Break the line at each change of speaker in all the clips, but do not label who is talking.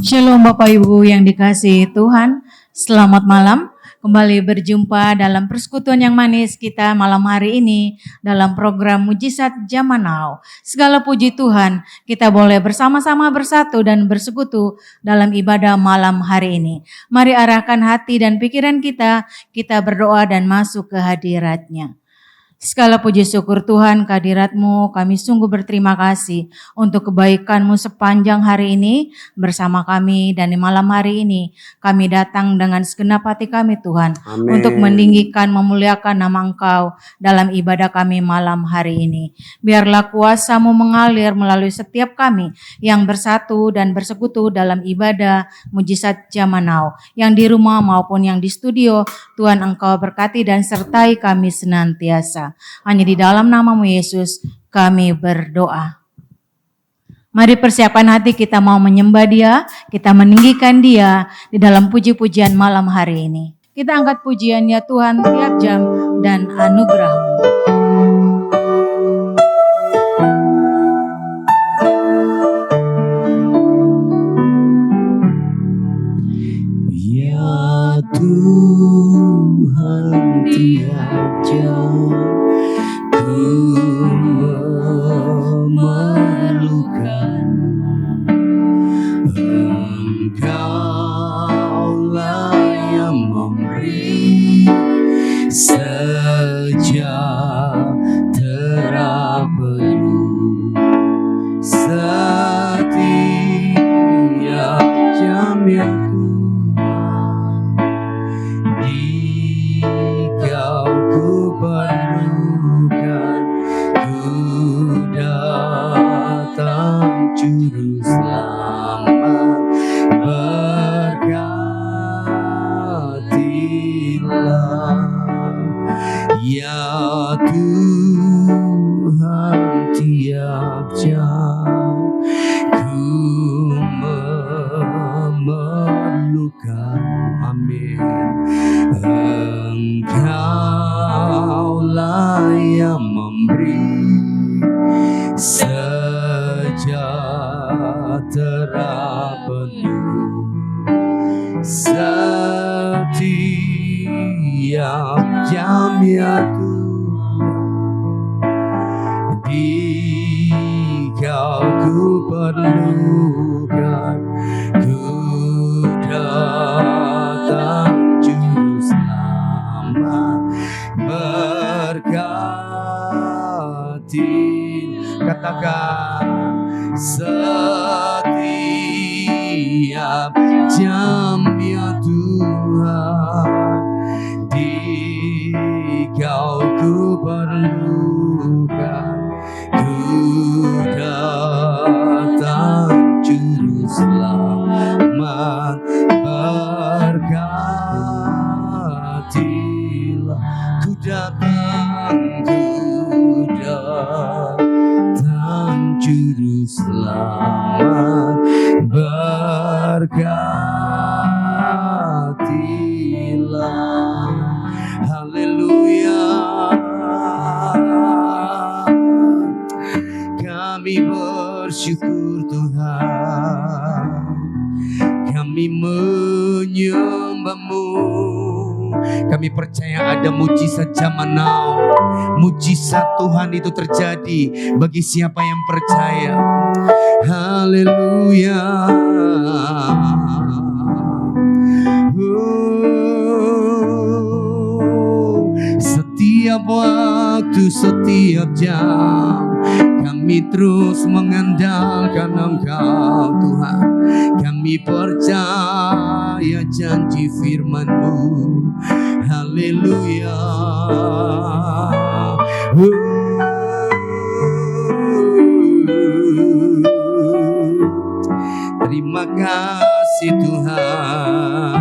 Shalom Bapak Ibu yang dikasihi Tuhan, selamat malam. Kembali berjumpa dalam persekutuan yang manis kita malam hari ini dalam program Mujizat Zaman Now. Segala puji Tuhan, kita boleh bersama-sama bersatu dan bersekutu dalam ibadah malam hari ini. Mari arahkan hati dan pikiran kita berdoa dan masuk ke hadirat-Nya. Segala puji syukur Tuhan kehadirat-Mu, kami sungguh berterima kasih untuk kebaikan-Mu sepanjang hari ini bersama kami, dan di malam hari ini kami datang dengan segenap hati kami Tuhan. Amen. Untuk meninggikan, memuliakan nama Engkau dalam ibadah kami malam hari ini. Biarlah kuasa-Mu mengalir melalui setiap kami yang bersatu dan bersekutu dalam ibadah Mujizat Zaman Now, yang di rumah maupun yang di studio. Tuhan Engkau berkati dan sertai kami senantiasa. Hanya di dalam nama-Mu Yesus kami berdoa. Mari persiapkan hati, kita mau menyembah Dia, kita meninggikan Dia di dalam puji-pujian malam hari ini. Kita angkat pujian ya Tuhan tiap jam dan anugerah-Mu.
Ya Tuhan tiap jam ku memerlukan Engkaulah yang memberi sejahtera penuh setiap jam yang Juru selamat berkatilah ya Tuhan tiap jam ku memerlukan. Amin. Engkaulah yang memberi sejahtera penuh setiap jam ya Tuhan, Dikau ku perlukan, ku datang Juru Selamat berkati. Katakan setiap jam ya Tuhan, Dikau ku perlukan, ku datang Juru Selamat berkatilah. Ku datang Juru Selamat berkatilah. Haleluya. Kami bersyukur Tuhan, kami menyembah-Mu. Kami percaya ada mujizat zaman now. Mujizat Tuhan itu terjadi bagi siapa yang percaya. Haleluya. Setiap waktu, setiap jam, kami terus mengandalkan Engkau Tuhan. Kami percaya janji firman-Mu. Haleluya. Terima kasih Tuhan.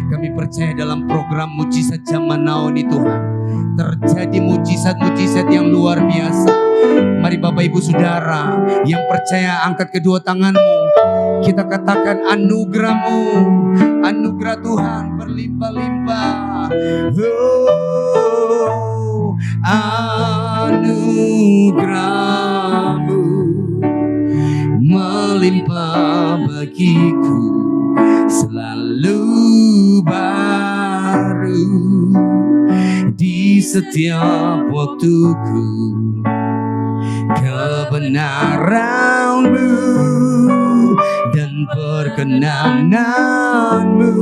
Kami percaya dalam program Mujizat Zaman Now ini Tuhan, terjadi mujizat-mujizat yang luar biasa. Mari Bapak Ibu Saudara yang percaya, angkat kedua tanganmu. Kita katakan anugerah-Mu, anugerah Tuhan berlimpah-limpah. Oh, anugerah-Mu melimpah bagiku, selalu baru di setiap waktuku. Kebenaran-Mu dan perkenananmu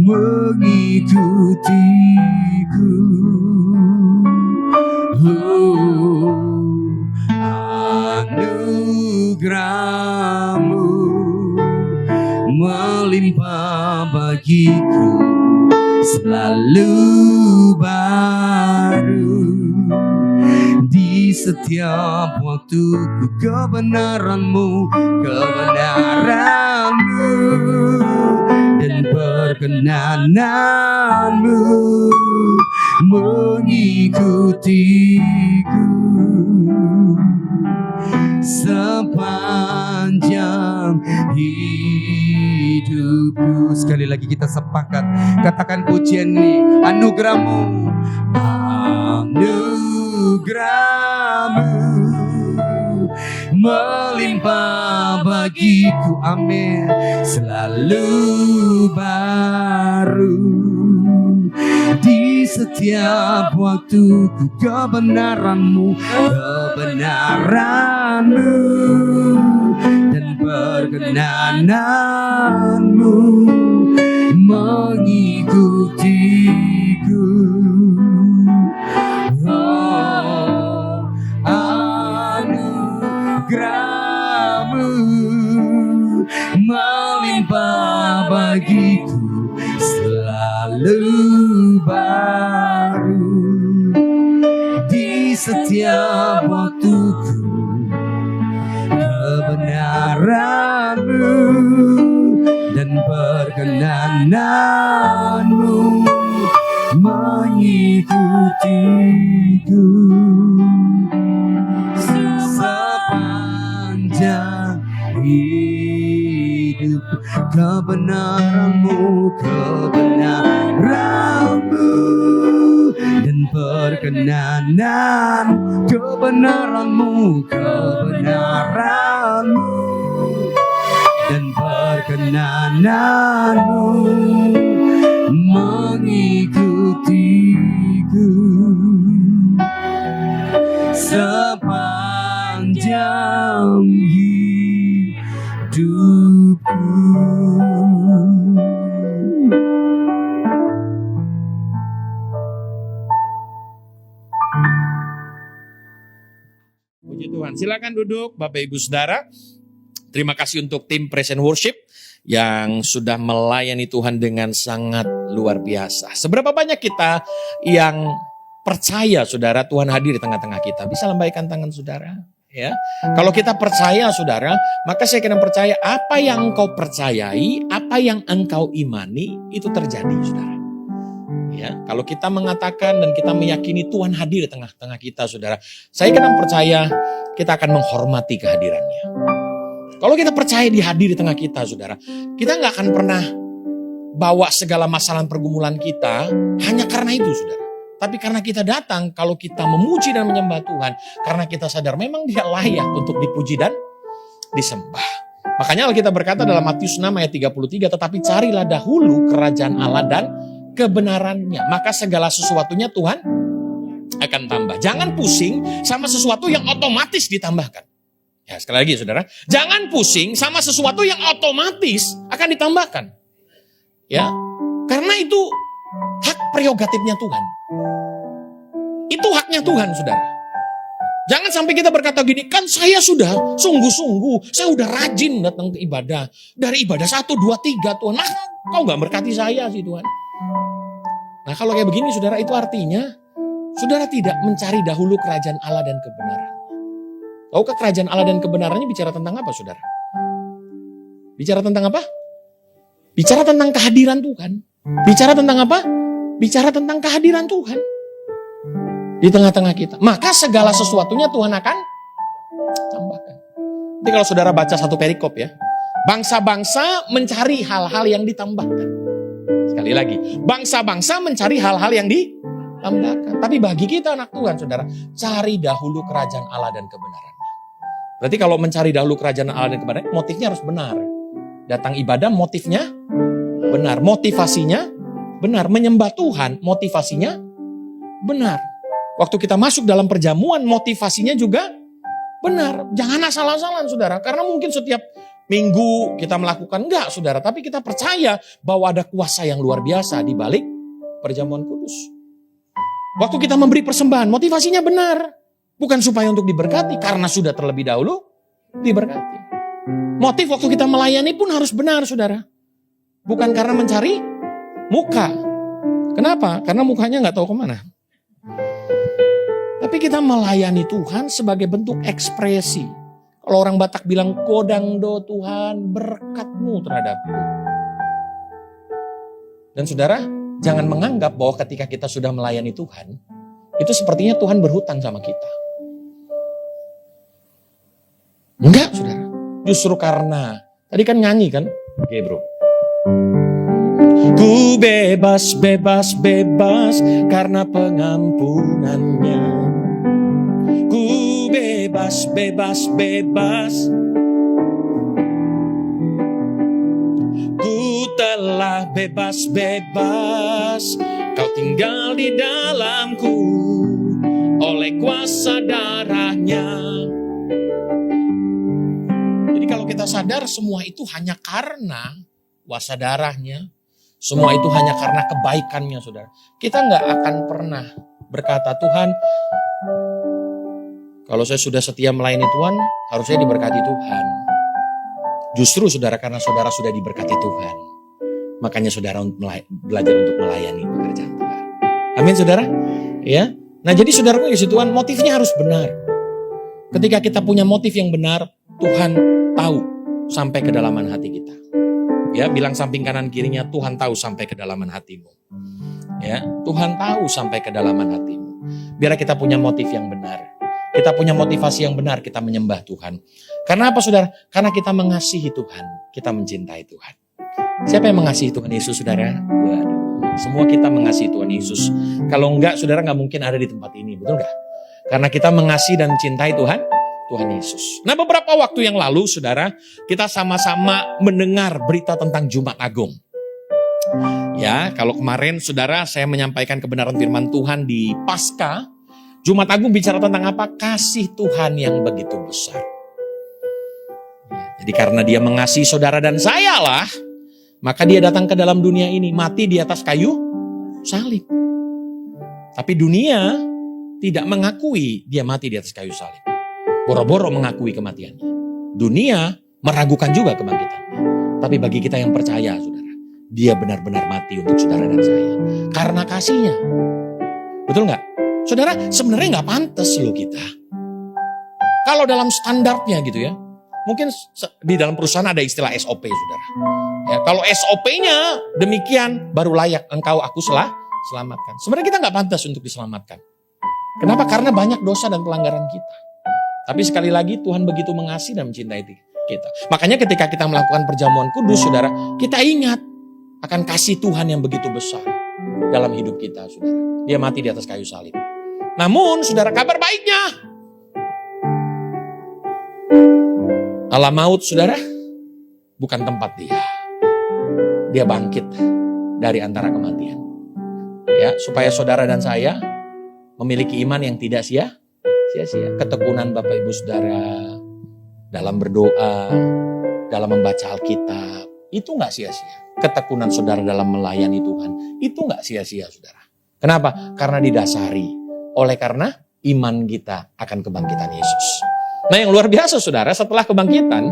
mengikutiku. Anugerah-Mu melimpah bagiku, selalu baru di setiap waktuku. Kebenaran-Mu dan perkenananmu mengikutiku sepanjang hidupku. Sekali lagi kita sepakat, katakan pujian ini. Anugerah-Mu, anugerah-Mu melimpah bagiku, amin, selalu baru di setiap waktuku. Kebenaran-Mu dan perkenananmu mengikutiku. Anugerah-Mu melimpah bagiku, selalu baru di setiap waktuku. Kebenaran-Mu dan perkenananmu mengikutiku sepanjang hidup. Kebenaran-Mu dan perkenanan, kebenaran-Mu dan perkenananmu mengikutiku sepanjang hidupku.
Puji Tuhan. Silakan duduk Bapak Ibu Saudara. Terima kasih untuk tim Praise and Worship yang sudah melayani Tuhan dengan sangat luar biasa. Seberapa banyak kita yang percaya Saudara Tuhan hadir di tengah-tengah kita? Bisa lambaikan tangan Saudara. Ya, kalau kita percaya Saudara, maka saya kena percaya apa yang engkau percayai, apa yang engkau imani itu terjadi Saudara. Ya, kalau kita mengatakan dan kita meyakini Tuhan hadir di tengah-tengah kita Saudara, saya kena percaya kita akan menghormati kehadirannya. Kalau kita percaya dia hadir di tengah kita Saudara, kita nggak akan pernah bawa segala masalah pergumulan kita hanya karena itu Saudara. Tapi karena kita datang, kalau kita memuji dan menyembah Tuhan, karena kita sadar memang dia layak untuk dipuji dan disembah. Makanya Alkitab berkata dalam Matius 6 ayat 33, tetapi carilah dahulu kerajaan Allah dan kebenarannya, maka segala sesuatunya Tuhan akan tambah. Jangan pusing sama sesuatu yang otomatis ditambahkan. Ya, sekali lagi Saudara, jangan pusing sama sesuatu yang otomatis akan ditambahkan. Ya, karena itu hak prerogatifnya Tuhan. Itu haknya Tuhan, Saudara. Jangan sampai kita berkata gini, kan saya sudah sungguh-sungguh, saya udah rajin datang ke ibadah. Dari ibadah 1, 2, 3 Tuhan, nah kau gak berkati saya sih Tuhan. Nah kalau kayak begini Saudara, itu artinya Saudara tidak mencari dahulu kerajaan Allah dan kebenaran. Tahukah kerajaan Allah dan kebenarannya bicara tentang apa Saudara? Bicara tentang apa? Bicara tentang kehadiran Tuhan. Bicara tentang apa? Bicara tentang kehadiran Tuhan di tengah-tengah kita. Maka segala sesuatunya Tuhan akan tambahkan. Nanti kalau Saudara baca satu perikop ya. Bangsa-bangsa mencari hal-hal yang ditambahkan. Sekali lagi. Bangsa-bangsa mencari hal-hal yang ditambahkan. Tapi bagi kita anak Tuhan Saudara, cari dahulu kerajaan Allah dan kebenarannya. Berarti kalau mencari dahulu kerajaan Allah dan kebenaran, motifnya harus benar. Datang ibadah, motifnya benar. Motivasinya benar. Menyembah Tuhan, motivasinya benar. Waktu kita masuk dalam perjamuan, motivasinya juga benar. Jangan asal-asalan, saudara. Karena mungkin setiap minggu kita melakukan, enggak, saudara. Tapi kita percaya bahwa ada kuasa yang luar biasa di balik perjamuan kudus. Waktu kita memberi persembahan, motivasinya benar. Bukan supaya untuk diberkati, karena sudah terlebih dahulu diberkati. Motif waktu kita melayani pun harus benar, saudara. Bukan karena mencari muka. Kenapa? Karena mukanya nggak tahu kemana. Tapi kita melayani Tuhan sebagai bentuk ekspresi. Kalau orang Batak bilang, kodang do Tuhan, berkat-Mu terhadapku. Dan saudara, jangan menganggap bahwa ketika kita sudah melayani Tuhan, itu sepertinya Tuhan berhutang sama kita. Enggak, saudara. Justru karena, tadi kan nyanyi kan? Oke bro. Ku bebas, bebas, bebas karena pengampunannya. Ku bebas, bebas, bebas. Ku telah bebas, bebas. Kau tinggal di dalamku oleh kuasa darahnya. Jadi kalau kita sadar semua itu hanya karena kuasa darahnya, semua itu hanya karena kebaikannya, saudara. Kita nggak akan pernah berkata, Tuhan, kalau saya sudah setia melayani Tuhan, harusnya diberkati Tuhan. Justru saudara, karena saudara sudah diberkati Tuhan, makanya saudara belajar untuk melayani pekerjaan Tuhan. Amin, saudara. Ya. Nah, jadi saudaraku Yesus Tuhan, motifnya harus benar. Ketika kita punya motif yang benar, Tuhan tahu sampai kedalaman hati kita. Ya, bilang samping kanan kirinya, Tuhan tahu sampai kedalaman hatimu. Ya, Tuhan tahu sampai kedalaman hatimu. Biar kita punya motif yang benar. Kita punya motivasi yang benar, kita menyembah Tuhan. Karena apa, saudara? Karena kita mengasihi Tuhan, kita mencintai Tuhan. Siapa yang mengasihi Tuhan Yesus, saudara? Waduh, semua kita mengasihi Tuhan Yesus. Kalau enggak, saudara nggak mungkin ada di tempat ini, betul nggak? Karena kita mengasihi dan mencintai Tuhan Yesus. Nah, beberapa waktu yang lalu, saudara, kita sama-sama mendengar berita tentang Jumat Agung. Ya, kalau kemarin, saudara, saya menyampaikan kebenaran firman Tuhan di Paskah. Jumat Agung bicara tentang apa? Kasih Tuhan yang begitu besar. Jadi karena dia mengasihi saudara dan saya lah, maka dia datang ke dalam dunia ini, mati di atas kayu salib. Tapi dunia tidak mengakui dia mati di atas kayu salib. Boro-boro mengakui kematiannya. Dunia meragukan juga kebangkitannya. Tapi bagi kita yang percaya, saudara, dia benar-benar mati untuk saudara dan saya. Karena kasihnya. Betul nggak? Saudara, sebenarnya nggak pantas loh kita. Kalau dalam standarnya gitu ya. Mungkin di dalam perusahaan ada istilah SOP, saudara. Ya, kalau SOP-nya demikian, baru layak engkau aku selamatkan. Sebenarnya kita nggak pantas untuk diselamatkan. Kenapa? Karena banyak dosa dan pelanggaran kita. Tapi sekali lagi Tuhan begitu mengasihi dan mencintai kita. Makanya ketika kita melakukan perjamuan kudus, saudara, kita ingat akan kasih Tuhan yang begitu besar dalam hidup kita, saudara. Dia mati di atas kayu salib. Namun, saudara, kabar baiknya, alam maut, saudara, bukan tempat dia. Dia bangkit dari antara kematian. Ya, supaya saudara dan saya memiliki iman yang tidak sia-sia. Ketekunan Bapak Ibu Saudara dalam berdoa, dalam membaca Alkitab, itu gak sia-sia. Ketekunan saudara dalam melayani Tuhan, itu gak sia-sia, saudara. Kenapa? Karena didasari oleh karena iman kita akan kebangkitan Yesus. Nah, yang luar biasa, saudara, setelah kebangkitan,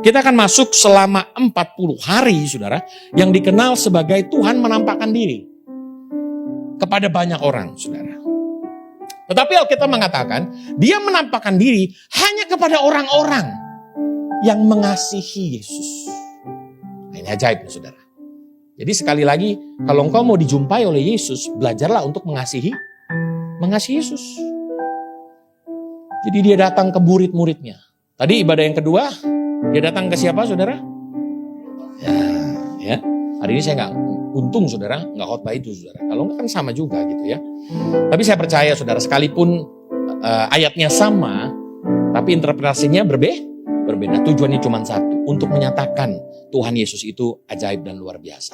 kita akan masuk selama 40 hari, saudara, yang dikenal sebagai Tuhan menampakkan diri kepada banyak orang, saudara. Tetapi Alkitab mengatakan, dia menampakkan diri hanya kepada orang-orang yang mengasihi Yesus. Nah, ini ajaib, saudara. Jadi sekali lagi, kalau engkau mau dijumpai oleh Yesus, belajarlah untuk mengasihi Yesus. Jadi dia datang ke murid-muridnya. Tadi ibadah yang kedua, dia datang ke siapa, saudara? Ya. Hari ini saya nggak untung, saudara, nggak khotbah itu, saudara. Kalau nggak kan sama juga gitu ya. Tapi saya percaya, saudara, sekalipun ayatnya sama, tapi Tapi interpretasinya berbeda. Tujuannya cuma satu, untuk menyatakan Tuhan Yesus itu ajaib dan luar biasa.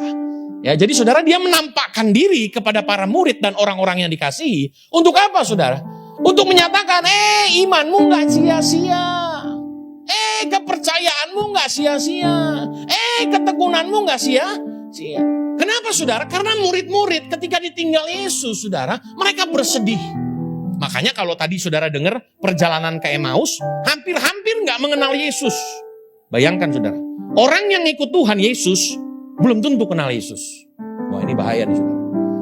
Ya, jadi saudara, dia menampakkan diri kepada para murid dan orang-orang yang dikasihi. Untuk apa saudara? Untuk menyatakan, imanmu gak sia-sia. Kepercayaanmu gak sia-sia. Ketekunanmu gak sia-sia. Kenapa saudara? Karena murid-murid ketika ditinggal Yesus saudara, mereka bersedih. Makanya kalau tadi saudara dengar perjalanan ke Emmaus, hampir-hampir gak mengenal Yesus. Bayangkan saudara, orang yang ikut Tuhan Yesus, belum tentu kenal Yesus. Wah, ini bahaya nih saudara.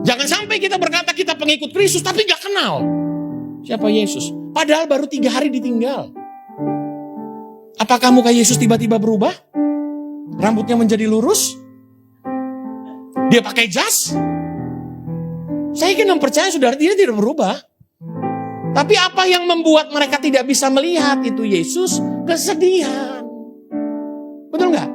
Jangan sampai kita berkata kita pengikut Kristus tapi gak kenal siapa Yesus. Padahal baru 3 hari ditinggal. Apakah muka Yesus tiba-tiba berubah? Rambutnya menjadi lurus? Dia pakai jas? Saya kan percaya saudara, dia tidak berubah. Tapi apa yang membuat mereka tidak bisa melihat itu Yesus? Kesedihan. Betul nggak?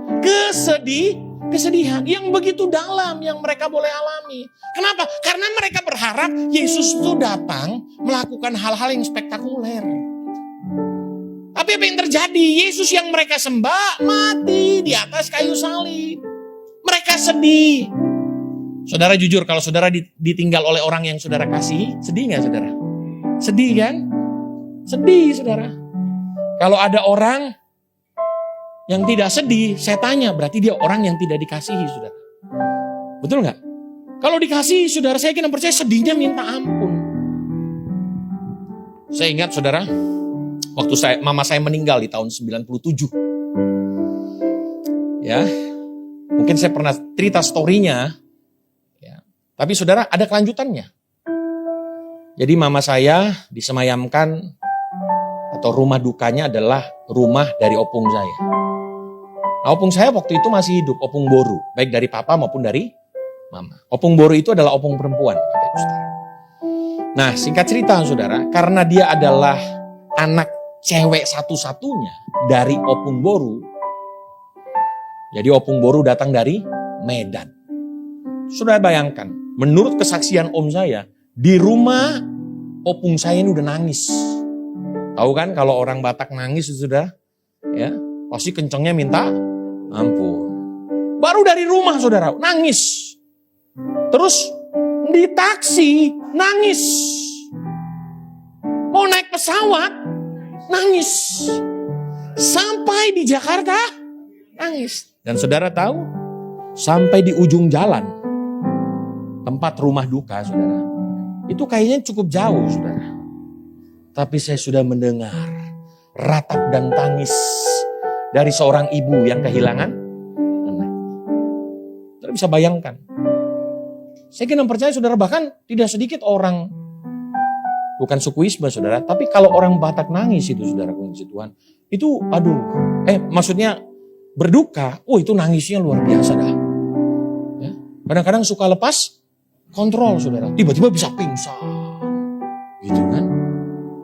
Kesedihan yang begitu dalam yang mereka boleh alami. Kenapa? Karena mereka berharap Yesus itu datang melakukan hal-hal yang spektakuler. Tapi apa yang terjadi? Yesus yang mereka sembah mati di atas kayu salib. Mereka sedih. Saudara jujur, kalau saudara ditinggal oleh orang yang saudara kasih, sedih nggak saudara? Sedih kan? Sedih saudara. Kalau ada orang yang tidak sedih, saya tanya, berarti dia orang yang tidak dikasihi saudara. Betul nggak? Kalau dikasihi saudara, saya kira percaya sedihnya minta ampun. Saya ingat saudara, waktu mama saya meninggal di tahun 97. Ya, mungkin saya pernah cerita story-nya. Ya, tapi saudara ada kelanjutannya. Jadi mama saya disemayamkan atau rumah dukanya adalah rumah dari opung saya. Nah, opung saya waktu itu masih hidup, opung boru. Baik dari papa maupun dari mama. Opung boru itu adalah opung perempuan. Nah, singkat cerita saudara, karena dia adalah anak cewek satu-satunya dari opung boru. Jadi opung boru datang dari Medan. Saudara bayangkan, menurut kesaksian om saya, di rumah opung saya ini udah nangis. Tahu kan kalau orang Batak nangis sudah, ya pasti kencengnya minta ampun. Baru dari rumah saudara nangis. Terus di taksi nangis. Mau naik pesawat nangis. Sampai di Jakarta nangis. Dan saudara tahu, sampai di ujung jalan tempat rumah duka saudara, itu kayaknya cukup jauh saudara. Tapi saya sudah mendengar ratap dan tangis dari seorang ibu yang kehilangan anak. Saudara bisa bayangkan. Saya kira percaya saudara, bahkan tidak sedikit orang, bukan sukuisme saudara, tapi kalau orang Batak nangis itu saudara, kunci Tuhan, itu maksudnya berduka, itu nangisnya luar biasa dah. Ya. Kadang-kadang suka lepas kontrol saudara, tiba-tiba bisa pingsan. Gitu kan.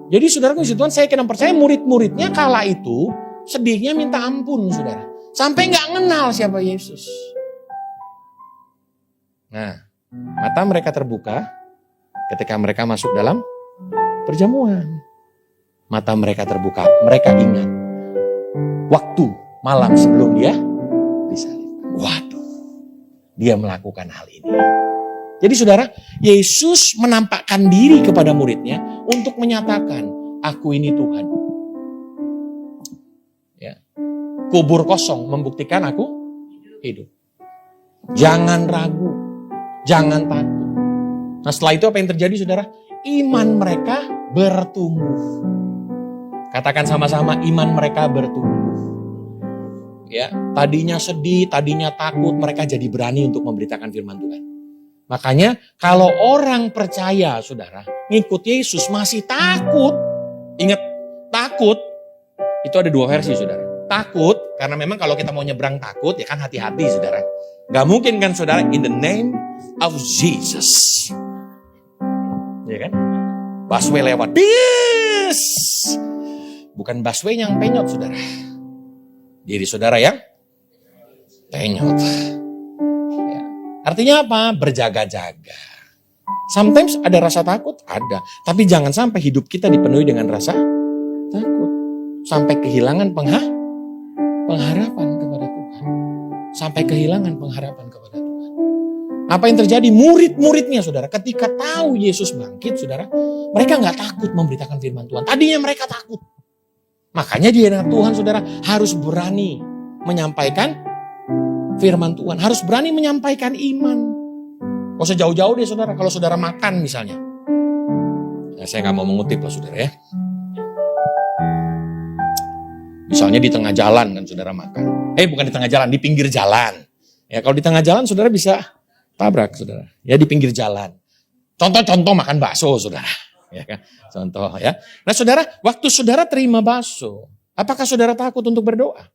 Jadi saudara kunci Tuhan, saya kira percaya murid-muridnya kala itu sedihnya minta ampun saudara. Sampai gak kenal siapa Yesus. Nah, mata mereka terbuka ketika mereka masuk dalam perjamuan. Mata mereka terbuka, mereka ingat waktu malam sebelum dia disalibkan. Waduh, dia melakukan hal ini. Jadi saudara, Yesus menampakkan diri kepada muridnya untuk menyatakan, aku ini Tuhan. Ya. Kubur kosong membuktikan aku hidup. Jangan ragu, jangan takut. Nah setelah itu apa yang terjadi saudara? Iman mereka bertumbuh. Katakan sama-sama, iman mereka bertumbuh. Ya, tadinya sedih, tadinya takut, mereka jadi berani untuk memberitakan firman Tuhan. Makanya kalau orang percaya saudara, ngikut Yesus masih takut. Ingat, takut itu ada 2 versi saudara. Takut, karena memang kalau kita mau nyebrang takut ya kan hati-hati saudara. Gak mungkin kan saudara, in the name of Jesus. Ya kan? Busway lewat. Bis! Bukan busway yang penyot saudara. Diri saudara yang penyot. Artinya apa? Berjaga-jaga. Sometimes ada rasa takut? Ada. Tapi jangan sampai hidup kita dipenuhi dengan rasa takut. sampai kehilangan pengharapan kepada Tuhan. Sampai kehilangan pengharapan kepada Tuhan. Apa yang terjadi? Murid-muridnya saudara, ketika tahu Yesus bangkit saudara, mereka gak takut memberitakan firman Tuhan. Tadinya mereka takut. Makanya di hadapan Tuhan saudara harus berani menyampaikan firman Tuhan. Harus berani menyampaikan iman. Gak usah jauh-jauh deh saudara. Kalau saudara makan misalnya. Nah, saya gak mau mengutip lah saudara ya. Misalnya di tengah jalan kan saudara makan. Bukan di tengah jalan, di pinggir jalan. Ya kalau di tengah jalan saudara bisa tabrak saudara. Ya di pinggir jalan. Contoh makan bakso saudara. Ya kan? Contoh ya. Nah saudara, waktu saudara terima bakso, apakah saudara takut untuk berdoa?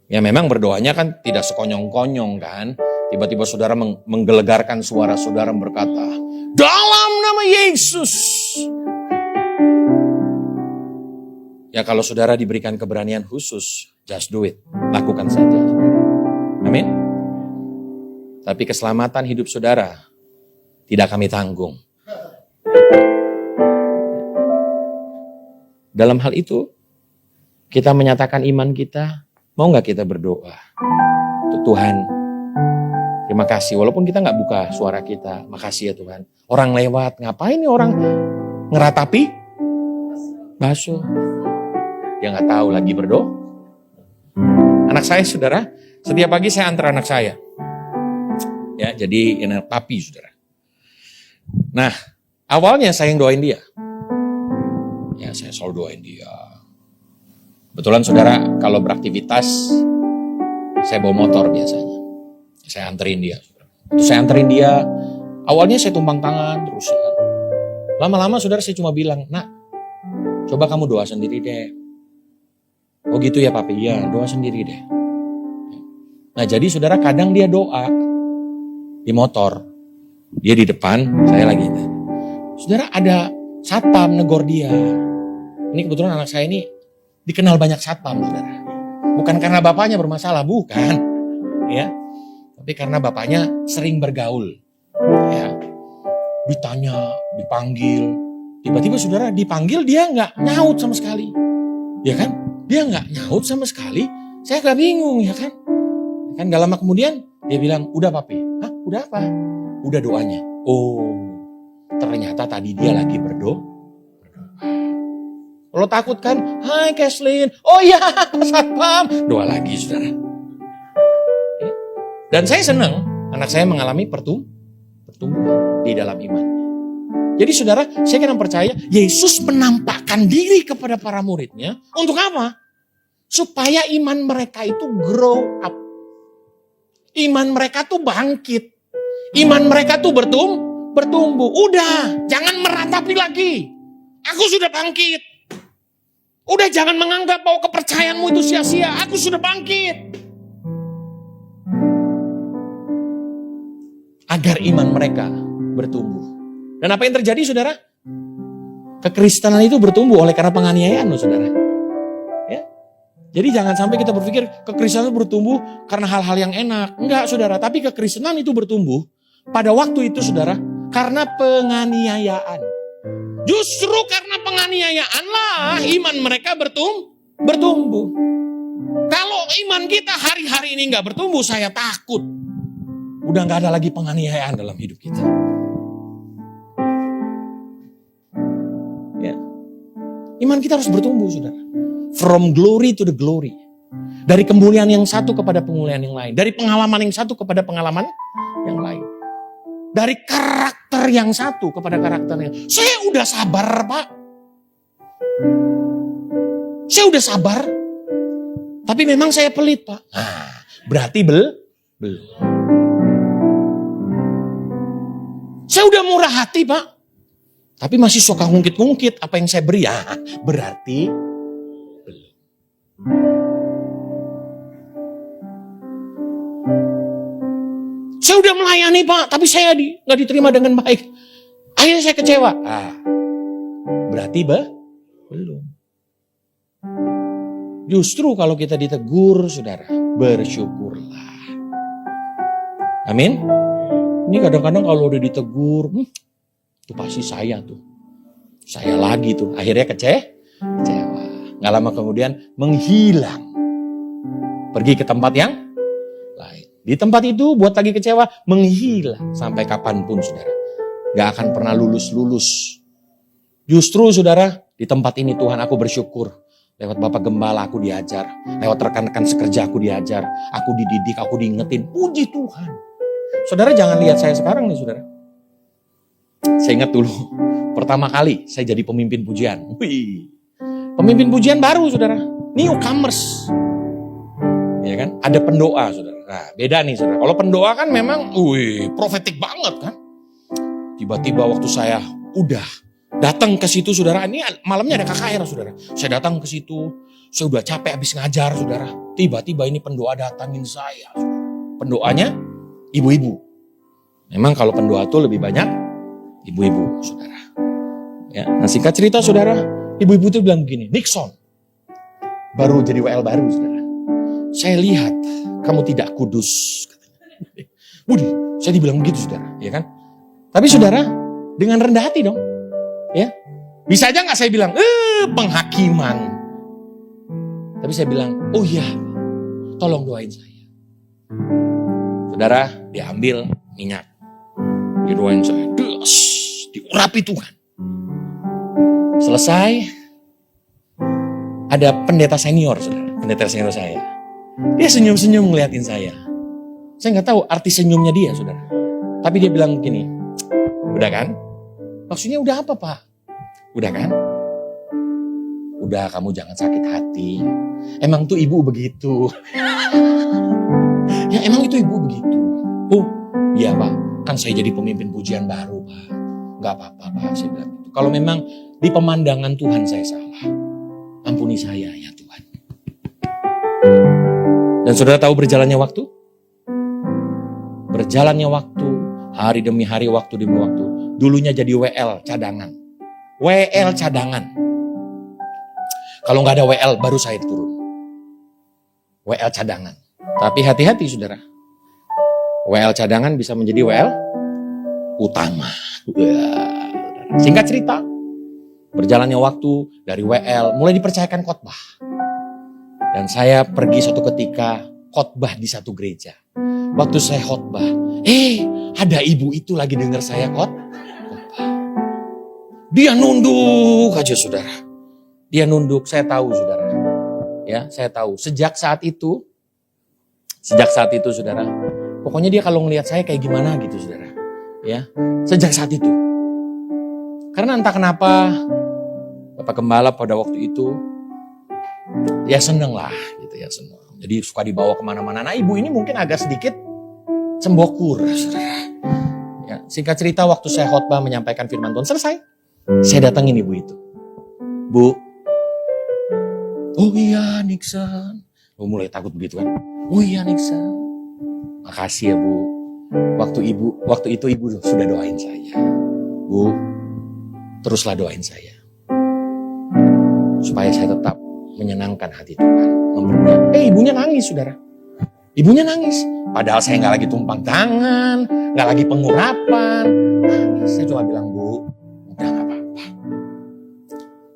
Ya memang berdoanya kan tidak sekonyong-konyong kan. Tiba-tiba saudara menggelegarkan suara saudara berkata, dalam nama Yesus. Ya kalau saudara diberikan keberanian khusus, just do it. Lakukan saja. Amin. Tapi keselamatan hidup saudara tidak kami tanggung. Dalam hal itu, kita menyatakan iman kita, mau gak kita berdoa? Tuhan, terima kasih. Walaupun kita gak buka suara kita, makasih ya Tuhan. Orang lewat, ngapain nih orang ngeratapi bakso? Dia gak tahu lagi berdoa. Anak saya saudara, setiap pagi saya antar anak saya. Ya, jadi papi saudara. Nah, awalnya saya yang doain dia. Ya, saya selalu doain dia. Kebetulan saudara, kalau beraktivitas, saya bawa motor biasanya. Saya anterin dia. Terus saya anterin dia, awalnya saya tumpang tangan terus. Lama-lama saudara saya cuma bilang, nak, coba kamu doa sendiri deh. Oh gitu ya papi, iya doa sendiri deh. Nah jadi saudara kadang dia doa di motor. Dia di depan, saya lagi. Saudara ada satpam negor dia. Ini kebetulan anak saya ini dikenal banyak satpam, saudara. Bukan karena bapaknya bermasalah, bukan. Ya, tapi karena bapaknya sering bergaul. Ya, ditanya, dipanggil. Tiba-tiba saudara dipanggil dia nggak nyaut sama sekali. Ya kan? Dia nggak nyaut sama sekali. Saya agak bingung ya kan. Kan gak lama kemudian dia bilang, udah papi. Hah? Udah apa? Udah doanya. Oh, ternyata tadi dia lagi berdoa. Kalau takut kan, hai Keslin. Oh iya, satpam. Doa lagi saudara. Dan saya senang anak saya mengalami pertumbuhan di dalam iman. Jadi saudara, saya kan percaya Yesus menampakkan diri kepada para muridnya. Untuk apa? Supaya iman mereka itu grow up. Iman mereka tuh bangkit. Iman mereka tuh bertumbuh. Udah, jangan meratapi lagi. Aku sudah bangkit. Udah jangan menganggap bahwa kepercayaanmu itu sia-sia. Aku sudah bangkit. Agar iman mereka bertumbuh. Dan apa yang terjadi saudara? Kekristenan itu bertumbuh oleh karena penganiayaan loh saudara. Ya. Jadi jangan sampai kita berpikir kekristenan itu bertumbuh karena hal-hal yang enak. Enggak saudara, tapi kekristenan itu bertumbuh pada waktu itu saudara karena penganiayaan. Justru karena penganiayaan lah iman mereka bertumbuh. Kalau iman kita hari-hari ini gak bertumbuh, saya takut. Udah gak ada lagi penganiayaan dalam hidup kita. Ya. Iman kita harus bertumbuh saudara. From glory to the glory. Dari kemuliaan yang satu kepada kemuliaan yang lain. Dari pengalaman yang satu kepada pengalaman yang lain. Dari karakter yang satu kepada karakter yang lain. Saya udah sabar Pak. Saya udah sabar. Tapi memang saya pelit Pak. Nah, berarti belum. Saya udah murah hati Pak. Tapi masih suka ngungkit-ngungkit apa yang saya beri. Ya, berarti belum. Saya udah melayani Pak, tapi saya gak diterima dengan baik. Akhirnya saya kecewa. Berarti belum. Justru kalau kita ditegur, saudara, bersyukurlah. Amin. Ini kadang-kadang kalau udah ditegur, itu pasti saya tuh. Saya lagi tuh, akhirnya kecewa. Nggak lama kemudian menghilang. Pergi ke tempat yang lain. Di tempat itu buat lagi kecewa, menghilang. Sampai kapanpun saudara. Nggak akan pernah lulus. Justru saudara, di tempat ini Tuhan aku bersyukur. Lewat Bapak Gembala aku diajar. Lewat rekan-rekan sekerja aku diajar. Aku dididik, aku diingetin. Puji Tuhan. Saudara jangan lihat saya sekarang nih saudara. Saya ingat dulu, pertama kali saya jadi pemimpin pujian. Pemimpin pujian baru saudara. Newcomers. Ya kan? Ada pendoa saudara. Nah beda nih saudara. Kalau pendoa kan memang profetik banget kan. Tiba-tiba waktu saya udah datang ke situ saudara, ini malamnya ada KKR saudara. Saya datang ke situ, saya udah capek habis ngajar saudara. Tiba-tiba ini pendoa datangin saya. Saudara. Pendoanya ibu-ibu. Memang kalau pendoa itu lebih banyak ibu-ibu saudara. Ya, nah singkat cerita saudara, ibu-ibu itu bilang begini, Nixon, baru jadi WL baru saudara. Saya lihat kamu tidak kudus. Budi, saya dibilang begitu saudara, ya kan? Tapi saudara, dengan rendah hati dong. Ya, bisa aja nggak saya bilang, penghakiman. Tapi saya bilang, oh iya, tolong doain saya. Saudara, diambil minyak, didoain saya, diurapi Tuhan. Selesai, ada pendeta senior, saudara, pendeta senior saya. Dia senyum-senyum ngeliatin saya. Saya nggak tahu arti senyumnya dia, saudara. Tapi dia bilang begini, udah kan? Maksudnya udah apa Pak? Udah kan? Udah kamu jangan sakit hati. Emang tuh ibu begitu. Ya emang itu ibu begitu. Oh iya Pak, kan saya jadi pemimpin pujian baru Pak. Gak apa-apa Pak, saya bilang gitu. Kalau memang di pemandangan Tuhan saya salah, ampuni saya ya Tuhan. Dan saudara tahu berjalannya waktu? Berjalannya waktu, hari demi hari, waktu demi waktu. Dulunya jadi WL cadangan. WL cadangan. Kalau nggak ada WL baru saya turun. WL cadangan. Tapi hati-hati saudara. WL cadangan bisa menjadi WL utama. Singkat cerita. Berjalannya waktu dari WL mulai dipercayakan khotbah. Dan saya pergi suatu ketika khotbah di satu gereja. Waktu saya khotbah, ada ibu itu lagi dengar saya khotbah. Dia nunduk aja saudara. Dia nunduk, saya tahu saudara. Ya, saya tahu. Sejak saat itu saudara, pokoknya dia kalau ngelihat saya kayak gimana gitu saudara. Ya, sejak saat itu. Karena entah kenapa Bapak Gembala pada waktu itu ya seneng lah gitu ya, seneng. Jadi suka dibawa kemana-mana. Nah ibu ini mungkin agak sedikit cembokur saudara. Ya, singkat cerita waktu saya khotbah menyampaikan firman Tuhan selesai. Saya datangin ibu itu. Bu. Oh iya Nixon. Oh mulai takut begitu kan. Oh iya Nixon. Makasih ya Bu. Waktu itu ibu sudah doain saya. Bu, teruslah doain saya. Supaya saya tetap menyenangkan hati Tuhan. Ibunya nangis saudara. Ibunya nangis. Padahal saya gak lagi tumpang tangan. Gak lagi pengurapan. Nangis. Saya cuma bilang Bu, udah gak apa-apa.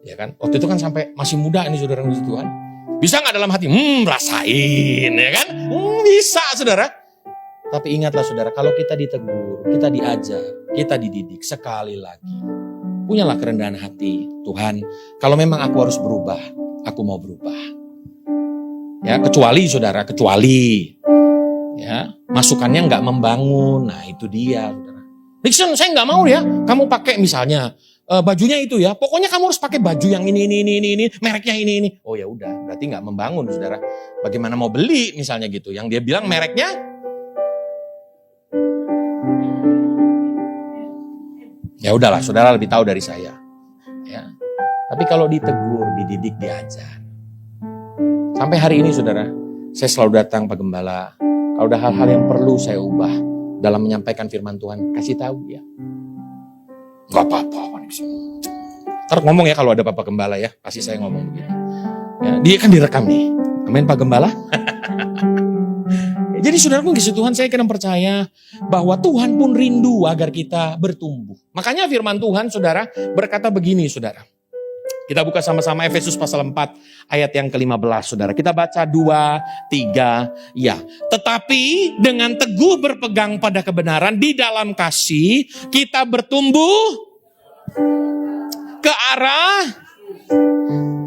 Ya kan. Waktu itu kan sampai masih muda ini saudara Tuhan. Bisa gak dalam hati? Rasain ya kan. Bisa saudara. Tapi ingatlah saudara, kalau kita ditegur, kita diajar, kita dididik sekali lagi. Punyalah kerendahan hati. Tuhan, kalau memang aku harus berubah, aku mau berubah. Ya, kecuali saudara, ya, masukannya nggak membangun. Nah, itu dia, saudara. Nixon, saya nggak mau ya. Kamu pakai misalnya bajunya itu ya. Pokoknya kamu harus pakai baju yang ini, mereknya ini. Oh ya udah, berarti nggak membangun, saudara. Bagaimana mau beli misalnya gitu? Yang dia bilang mereknya. Ya udahlah, saudara lebih tahu dari saya. Ya. Tapi kalau ditegur, dididik, diajar. Sampai hari ini saudara, saya selalu datang Pak Gembala. Kalau ada hal-hal yang perlu saya ubah dalam menyampaikan firman Tuhan, kasih tahu ya. Gak apa-apa. Ntar ngomong ya kalau ada Bapak Gembala ya, kasih saya ngomong begini. Ya, dia kan direkam nih. Amin Pak Gembala. Jadi saudaraku yang kasih Tuhan, saya kena percaya bahwa Tuhan pun rindu agar kita bertumbuh. Makanya firman Tuhan saudara berkata begini saudara. Kita buka sama-sama Efesus pasal 4 ayat yang ke-15 saudara. Kita baca 2, 3, ya. Tetapi dengan teguh berpegang pada kebenaran di dalam kasih, kita bertumbuh ke arah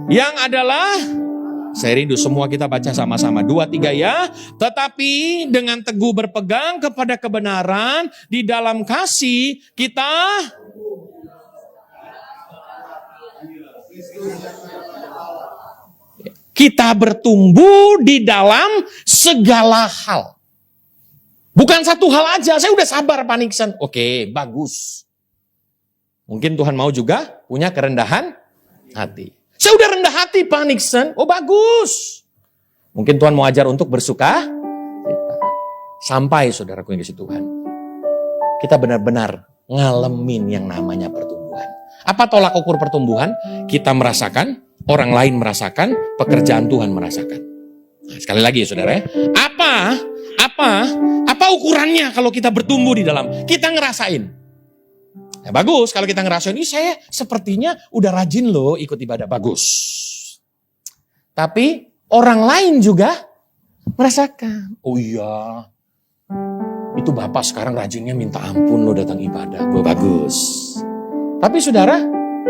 yang adalah, saya rindu semua kita baca sama-sama. 2, 3 ya. Tetapi dengan teguh berpegang kepada kebenaran di dalam kasih, kita bertumbuh di dalam segala hal. Bukan satu hal aja, saya udah sabar Pak Nixon. Oke, bagus. Mungkin Tuhan mau juga punya kerendahan hati. Saya udah rendah hati Pak Nixon. Oh bagus. Mungkin Tuhan mau ajar untuk bersuka cita. Sampai saudaraku yang kasih Tuhan, kita benar-benar ngalamin yang namanya pertumbuhan. Apa tolak ukur pertumbuhan? Kita merasakan, orang lain merasakan, pekerjaan Tuhan merasakan. Nah, sekali lagi ya saudara ya. Apa ukurannya kalau kita bertumbuh di dalam? Kita ngerasain. Ya bagus kalau kita ngerasain, ini saya sepertinya udah rajin loh ikut ibadah, bagus. Tapi orang lain juga merasakan. Oh iya, itu Bapak sekarang rajinnya minta ampun loh datang ibadah, bagus. Tapi saudara,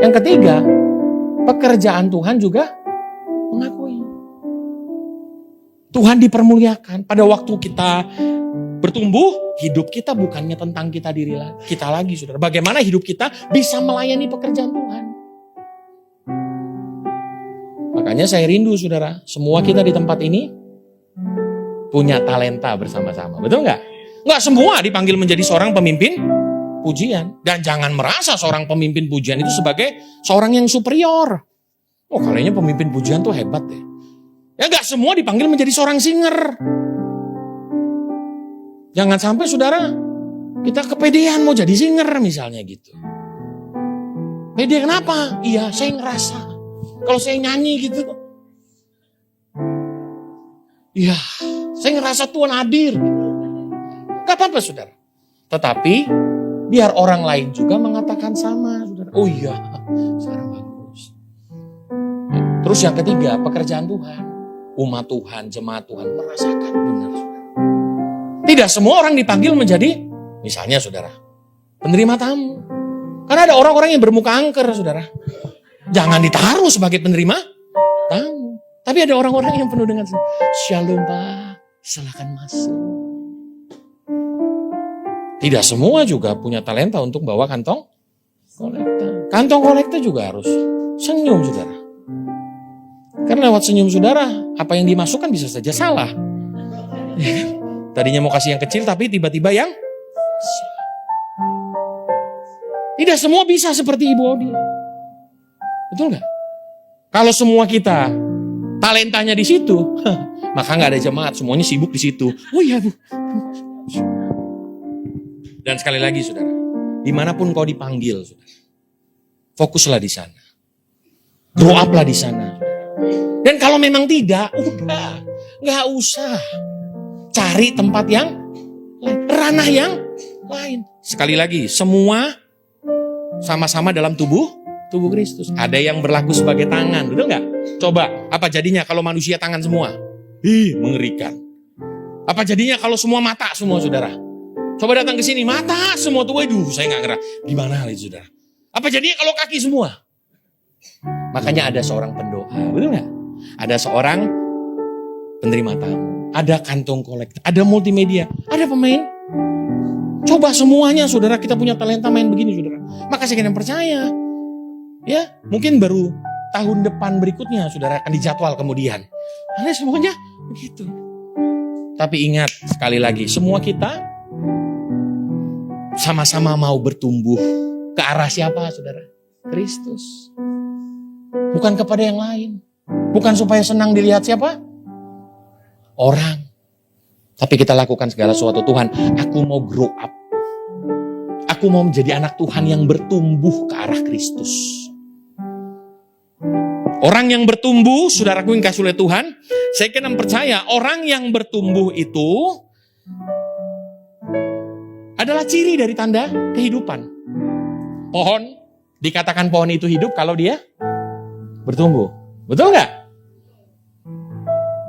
yang ketiga, pekerjaan Tuhan juga mengakui. Tuhan dipermuliakan pada waktu kita bertumbuh, hidup kita bukannya tentang kita lagi, saudara. Bagaimana hidup kita bisa melayani pekerjaan Tuhan. Makanya saya rindu, saudara. Semua kita di tempat ini punya talenta bersama-sama. Betul nggak? Nggak semua dipanggil menjadi seorang pemimpin pujian. Dan jangan merasa seorang pemimpin pujian itu sebagai seorang yang superior. Oh, kayaknya pemimpin pujian tuh hebat deh. Ya nggak semua dipanggil menjadi seorang singer. Jangan sampai saudara, kita kepedean mau jadi singer misalnya gitu. Pede kenapa? Iya, saya ngerasa. Kalau saya nyanyi gitu. Iya, saya ngerasa Tuhan hadir. Gak apa-apa saudara. Tetapi biar orang lain juga mengatakan sama saudara. Oh iya, sekarang bagus. Terus yang ketiga, pekerjaan Tuhan. Umat Tuhan, jemaat Tuhan merasakan benar saudara. Tidak semua orang dipanggil menjadi, misalnya saudara, penerima tamu. Karena ada orang-orang yang bermuka angker saudara. Jangan ditaruh sebagai penerima tamu. Tapi ada orang-orang yang penuh dengan shalom Pak, silakan masuk. Tidak semua juga punya talenta untuk bawa kantong kolekta. Kantong kolekta juga harus senyum saudara. Karena lewat senyum saudara, apa yang dimasukkan bisa saja salah. Tadinya mau kasih yang kecil tapi tiba-tiba yang tidak semua bisa seperti Ibu Odi. Betul nggak? Kalau semua kita talentanya di situ, maka nggak ada jemaat, semuanya sibuk di situ. Oh iya Bu. Dan sekali lagi saudara, dimanapun kau dipanggil, saudara, fokuslah di sana, grow up lah di sana. Dan kalau memang tidak, udah nggak usah cari tempat yang lain, ranah yang lain. Sekali lagi, semua sama-sama dalam tubuh Kristus. Ada yang berlaku sebagai tangan, betul nggak? Coba, apa jadinya kalau manusia tangan semua? Mengerikan. Apa jadinya kalau semua mata semua, saudara? Coba datang ke sini, mata semua tuh, waduh, saya nggak ngerti. Gimana hal itu, saudara? Apa jadinya kalau kaki semua? Makanya ada seorang pendoa, betul nggak? Ada seorang penerima tamu, ada kantong kolektor, ada multimedia, ada pemain. Coba semuanya, saudara, kita punya talenta main begini, saudara. Maka saya kena percaya. Ya, mungkin baru tahun depan berikutnya, saudara, akan dijadwal kemudian. Karena semuanya begitu. Tapi ingat, sekali lagi, semua kita sama-sama mau bertumbuh ke arah siapa, saudara? Kristus. Bukan kepada yang lain. Bukan supaya senang dilihat siapa? Orang. Tapi kita lakukan segala sesuatu. Tuhan, aku mau grow up. Aku mau menjadi anak Tuhan yang bertumbuh ke arah Kristus. Orang yang bertumbuh, saudaraku yang kasih oleh Tuhan, saya kena percaya orang yang bertumbuh itu adalah ciri dari tanda kehidupan. Pohon, dikatakan pohon itu hidup kalau dia bertumbuh. Betul nggak?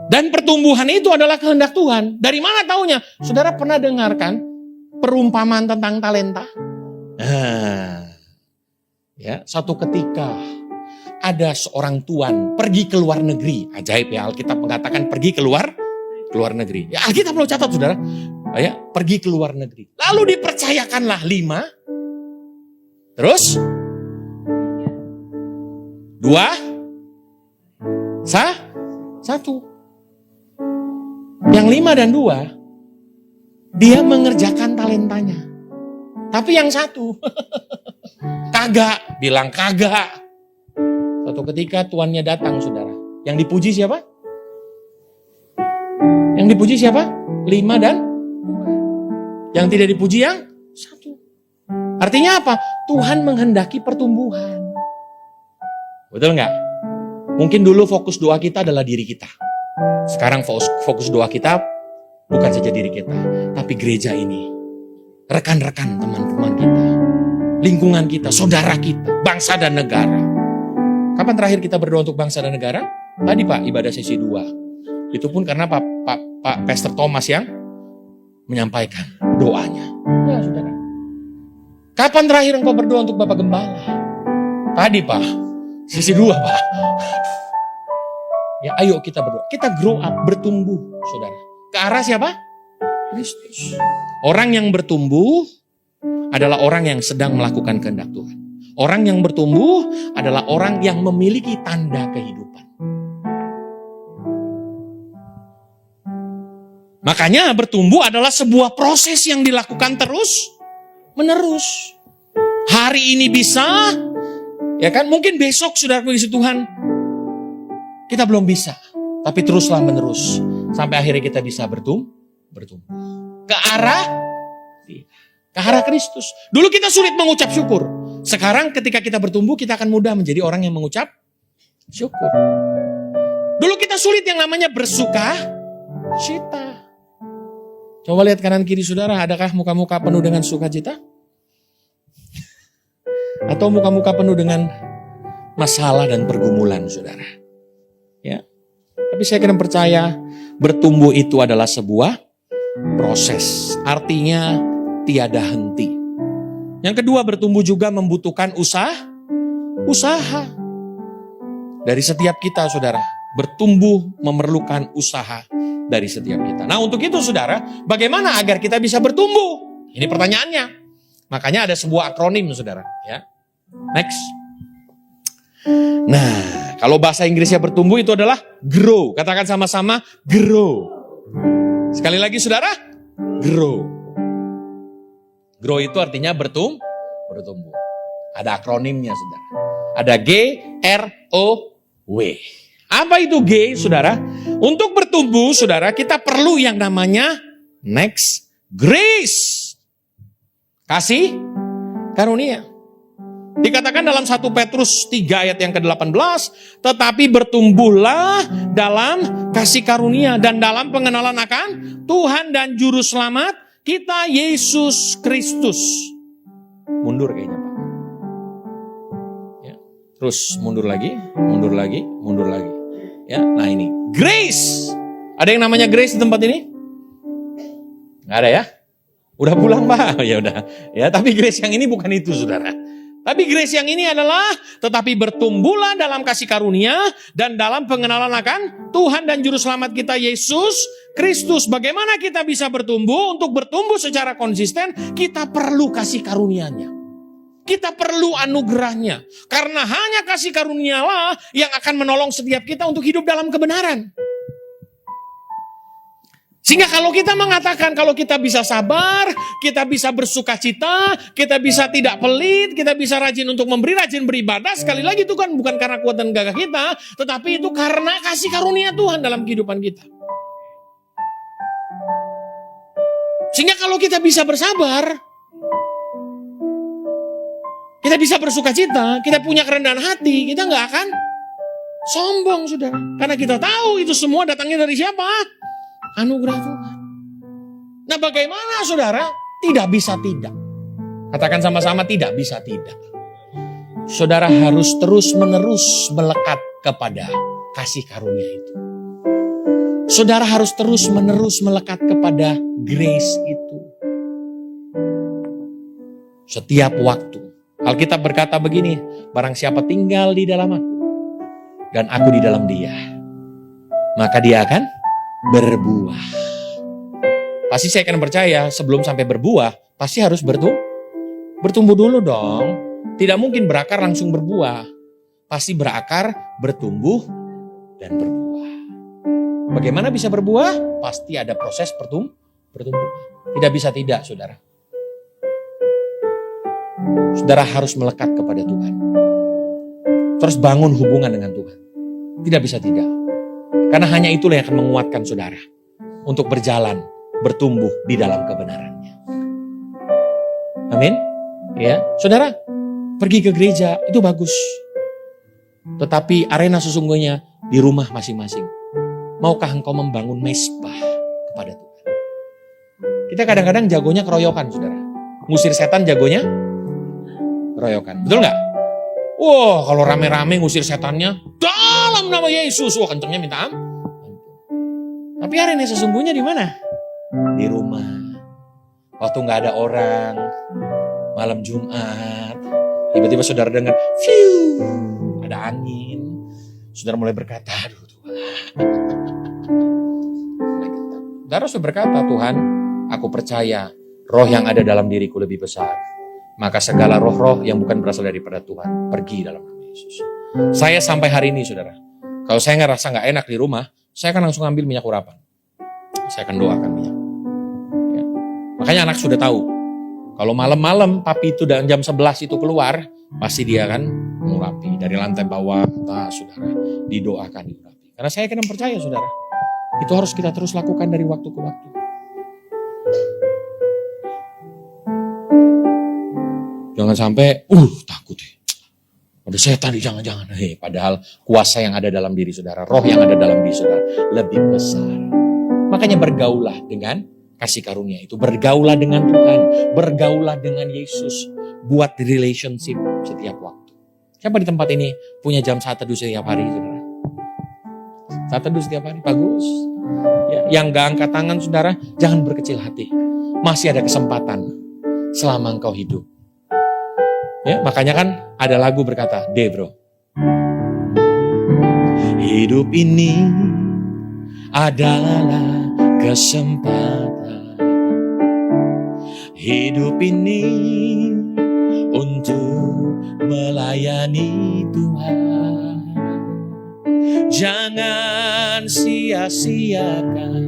Dan pertumbuhan itu adalah kehendak Tuhan. Dari mana taunya? Saudara pernah dengarkan perumpamaan tentang talenta? Ya, suatu ketika ada seorang tuan pergi ke luar negeri. Ajaib ya, Alkitab mengatakan pergi ke luar negeri. Ya, Alkitab lo catat saudara. Ya, pergi ke luar negeri. Lalu dipercayakanlah 5. Terus 2 1. Yang 5 dan 2 dia mengerjakan talentanya. Tapi yang 1 kagak, bilang kagak. Suatu ketika tuannya datang saudara. Yang dipuji siapa? Yang dipuji siapa? 5 dan 2. Yang tidak dipuji yang 1. Artinya apa? Tuhan menghendaki pertumbuhan. Betul nggak? Mungkin dulu fokus doa kita adalah diri kita. Sekarang fokus doa kita bukan saja diri kita, tapi gereja ini. Rekan-rekan teman-teman kita. Lingkungan kita, saudara kita, bangsa dan negara. Kapan terakhir kita berdoa untuk bangsa dan negara? Tadi Pak, ibadah sesi 2. Itu pun karena Pak Pastor Thomas yang menyampaikan doanya. Ya, saudara. Kapan terakhir engkau berdoa untuk Bapak Gembala? Tadi Pak, sesi 2 Pak. Ya, ayo kita berdoa. Kita grow up, bertumbuh, saudara. Ke arah siapa? Kristus. Orang yang bertumbuh adalah orang yang sedang melakukan kehendak Tuhan. Orang yang bertumbuh adalah orang yang memiliki tanda kehidupan. Makanya bertumbuh adalah sebuah proses yang dilakukan terus menerus. Hari ini bisa, ya kan? Mungkin besok saudara puji Tuhan kita belum bisa, tapi teruslah menerus sampai akhirnya kita bisa bertumbuh ke arah Kristus. Dulu kita sulit mengucap syukur. Sekarang ketika kita bertumbuh, kita akan mudah menjadi orang yang mengucap syukur. Dulu kita sulit yang namanya bersuka cita. Coba lihat kanan kiri saudara, adakah muka-muka penuh dengan sukacita? Atau muka-muka penuh dengan masalah dan pergumulan saudara? Ya. Tapi saya kira percaya bertumbuh itu adalah sebuah proses. Artinya tiada henti. Yang kedua, bertumbuh juga membutuhkan usaha. Dari setiap kita saudara, bertumbuh memerlukan usaha dari setiap kita. Nah, untuk itu saudara, bagaimana agar kita bisa bertumbuh? Ini pertanyaannya. Makanya ada sebuah akronim saudara, ya. Next. Nah, kalau bahasa Inggrisnya bertumbuh itu adalah grow. Katakan sama-sama grow. Sekali lagi saudara, grow. Grow itu artinya bertumbuh. Ada akronimnya saudara. Ada GROW. Apa itu G saudara? Untuk bertumbuh saudara, kita perlu yang namanya next grace. Kasih karunia. Dikatakan dalam 1 Petrus 3 ayat yang ke-18, tetapi bertumbuhlah dalam kasih karunia dan dalam pengenalan akan Tuhan dan Juru Selamat kita Yesus Kristus. Mundur kayaknya Pak. Ya. Terus mundur lagi. Ya, nah ini grace. Ada yang namanya grace di tempat ini? Nggak ada ya? Udah pulang Pak? Ya udah. Ya, tapi grace yang ini bukan itu saudara. Tapi grace yang ini adalah tetapi bertumbuhlah dalam kasih karunia dan dalam pengenalan akan Tuhan dan Juru Selamat kita Yesus Kristus. Bagaimana kita bisa bertumbuh? Untuk bertumbuh secara konsisten, kita perlu kasih karunia-Nya. Kita perlu anugerahnya. Karena hanya kasih karunia-lah yang akan menolong setiap kita untuk hidup dalam kebenaran. Sehingga kalau kita mengatakan kalau kita bisa sabar, kita bisa bersuka cita, kita bisa tidak pelit, kita bisa rajin untuk memberi, rajin beribadah. Sekali lagi itu kan bukan karena kuat dan gagah kita, tetapi itu karena kasih karunia Tuhan dalam kehidupan kita. Sehingga kalau kita bisa bersabar, kita bisa bersuka cita, kita punya kerendahan hati, kita nggak akan sombong saudara. Karena kita tahu itu semua datangnya dari siapa? Anugerah Tuhan. Nah, bagaimana saudara? Tidak bisa tidak. Katakan sama-sama, tidak bisa tidak. Saudara harus terus-menerus melekat kepada kasih karunia itu. Saudara harus terus-menerus melekat kepada grace itu. Setiap waktu. Alkitab berkata begini, barang siapa tinggal di dalam aku, dan aku di dalam dia, maka dia akan berbuah. Pasti saya akan percaya sebelum sampai berbuah, pasti harus bertumbuh dulu dong. Tidak mungkin berakar langsung berbuah. Pasti berakar, bertumbuh, dan berbuah. Bagaimana bisa berbuah? Pasti ada proses bertumbuh. Tidak bisa tidak, saudara. Saudara harus melekat kepada Tuhan. Terus bangun hubungan dengan Tuhan. Tidak bisa tidak. Karena hanya itulah yang akan menguatkan saudara. Untuk berjalan, bertumbuh di dalam kebenarannya. Amin. Ya, saudara, pergi ke gereja itu bagus. Tetapi arena sesungguhnya di rumah masing-masing. Maukah engkau membangun mezbah kepada Tuhan? Kita kadang-kadang jagonya keroyokan, saudara. Ngusir setan jagonya keroyokan. Betul nggak? Wah, kalau rame-rame ngusir setannya dalam nama Yesus, wah kencengnya minta ampun. Tapi arena sesungguhnya di mana? Di rumah. Waktu nggak ada orang, malam Jumat, tiba-tiba saudara dengar, fiu, ada angin. Saudara mulai berkata, aduh Tuhan. Saudara harus berkata, Tuhan, aku percaya roh yang ada dalam diriku lebih besar. Maka segala roh-roh yang bukan berasal daripada Tuhan, pergi dalam nama Yesus. Saya sampai hari ini, saudara, kalau saya ngerasa nggak enak di rumah, saya akan langsung ambil minyak urapan. Saya akan doakan minyak. Ya. Makanya anak sudah tahu, kalau malam-malam papi itu dan jam 11 itu keluar, pasti dia akan mengurapi. Dari lantai bawah, saudara, didoakan, diurapi. Karena saya akan percaya, saudara, itu harus kita terus lakukan dari waktu ke waktu. Jangan sampai, takut ada setan jangan-jangan. Padahal kuasa yang ada dalam diri saudara, roh yang ada dalam diri saudara lebih besar. Makanya bergaulah dengan kasih karunia itu. Bergaulah dengan Tuhan, bergaulah dengan Yesus. Buat relationship setiap waktu. Siapa di tempat ini punya jam saat teduh setiap hari, saudara? Saat teduh setiap hari, bagus. Ya, yang gak angkat tangan, saudara, jangan berkecil hati. Masih ada kesempatan selama engkau hidup. Ya, makanya kan ada lagu berkata, bro. Hidup ini adalah kesempatan. Hidup ini untuk melayani Tuhan. Jangan sia-siakan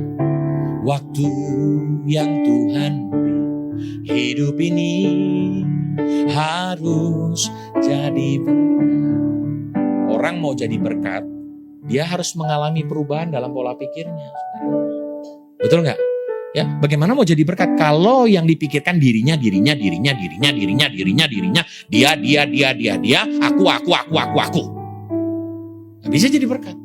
waktu yang Tuhan beri. Hidup ini harus jadi berkat. Orang mau jadi berkat, dia harus mengalami perubahan dalam pola pikirnya. Betul nggak? Ya, bagaimana mau jadi berkat kalau yang dipikirkan dirinya, dia, aku. Nggak bisa jadi berkat.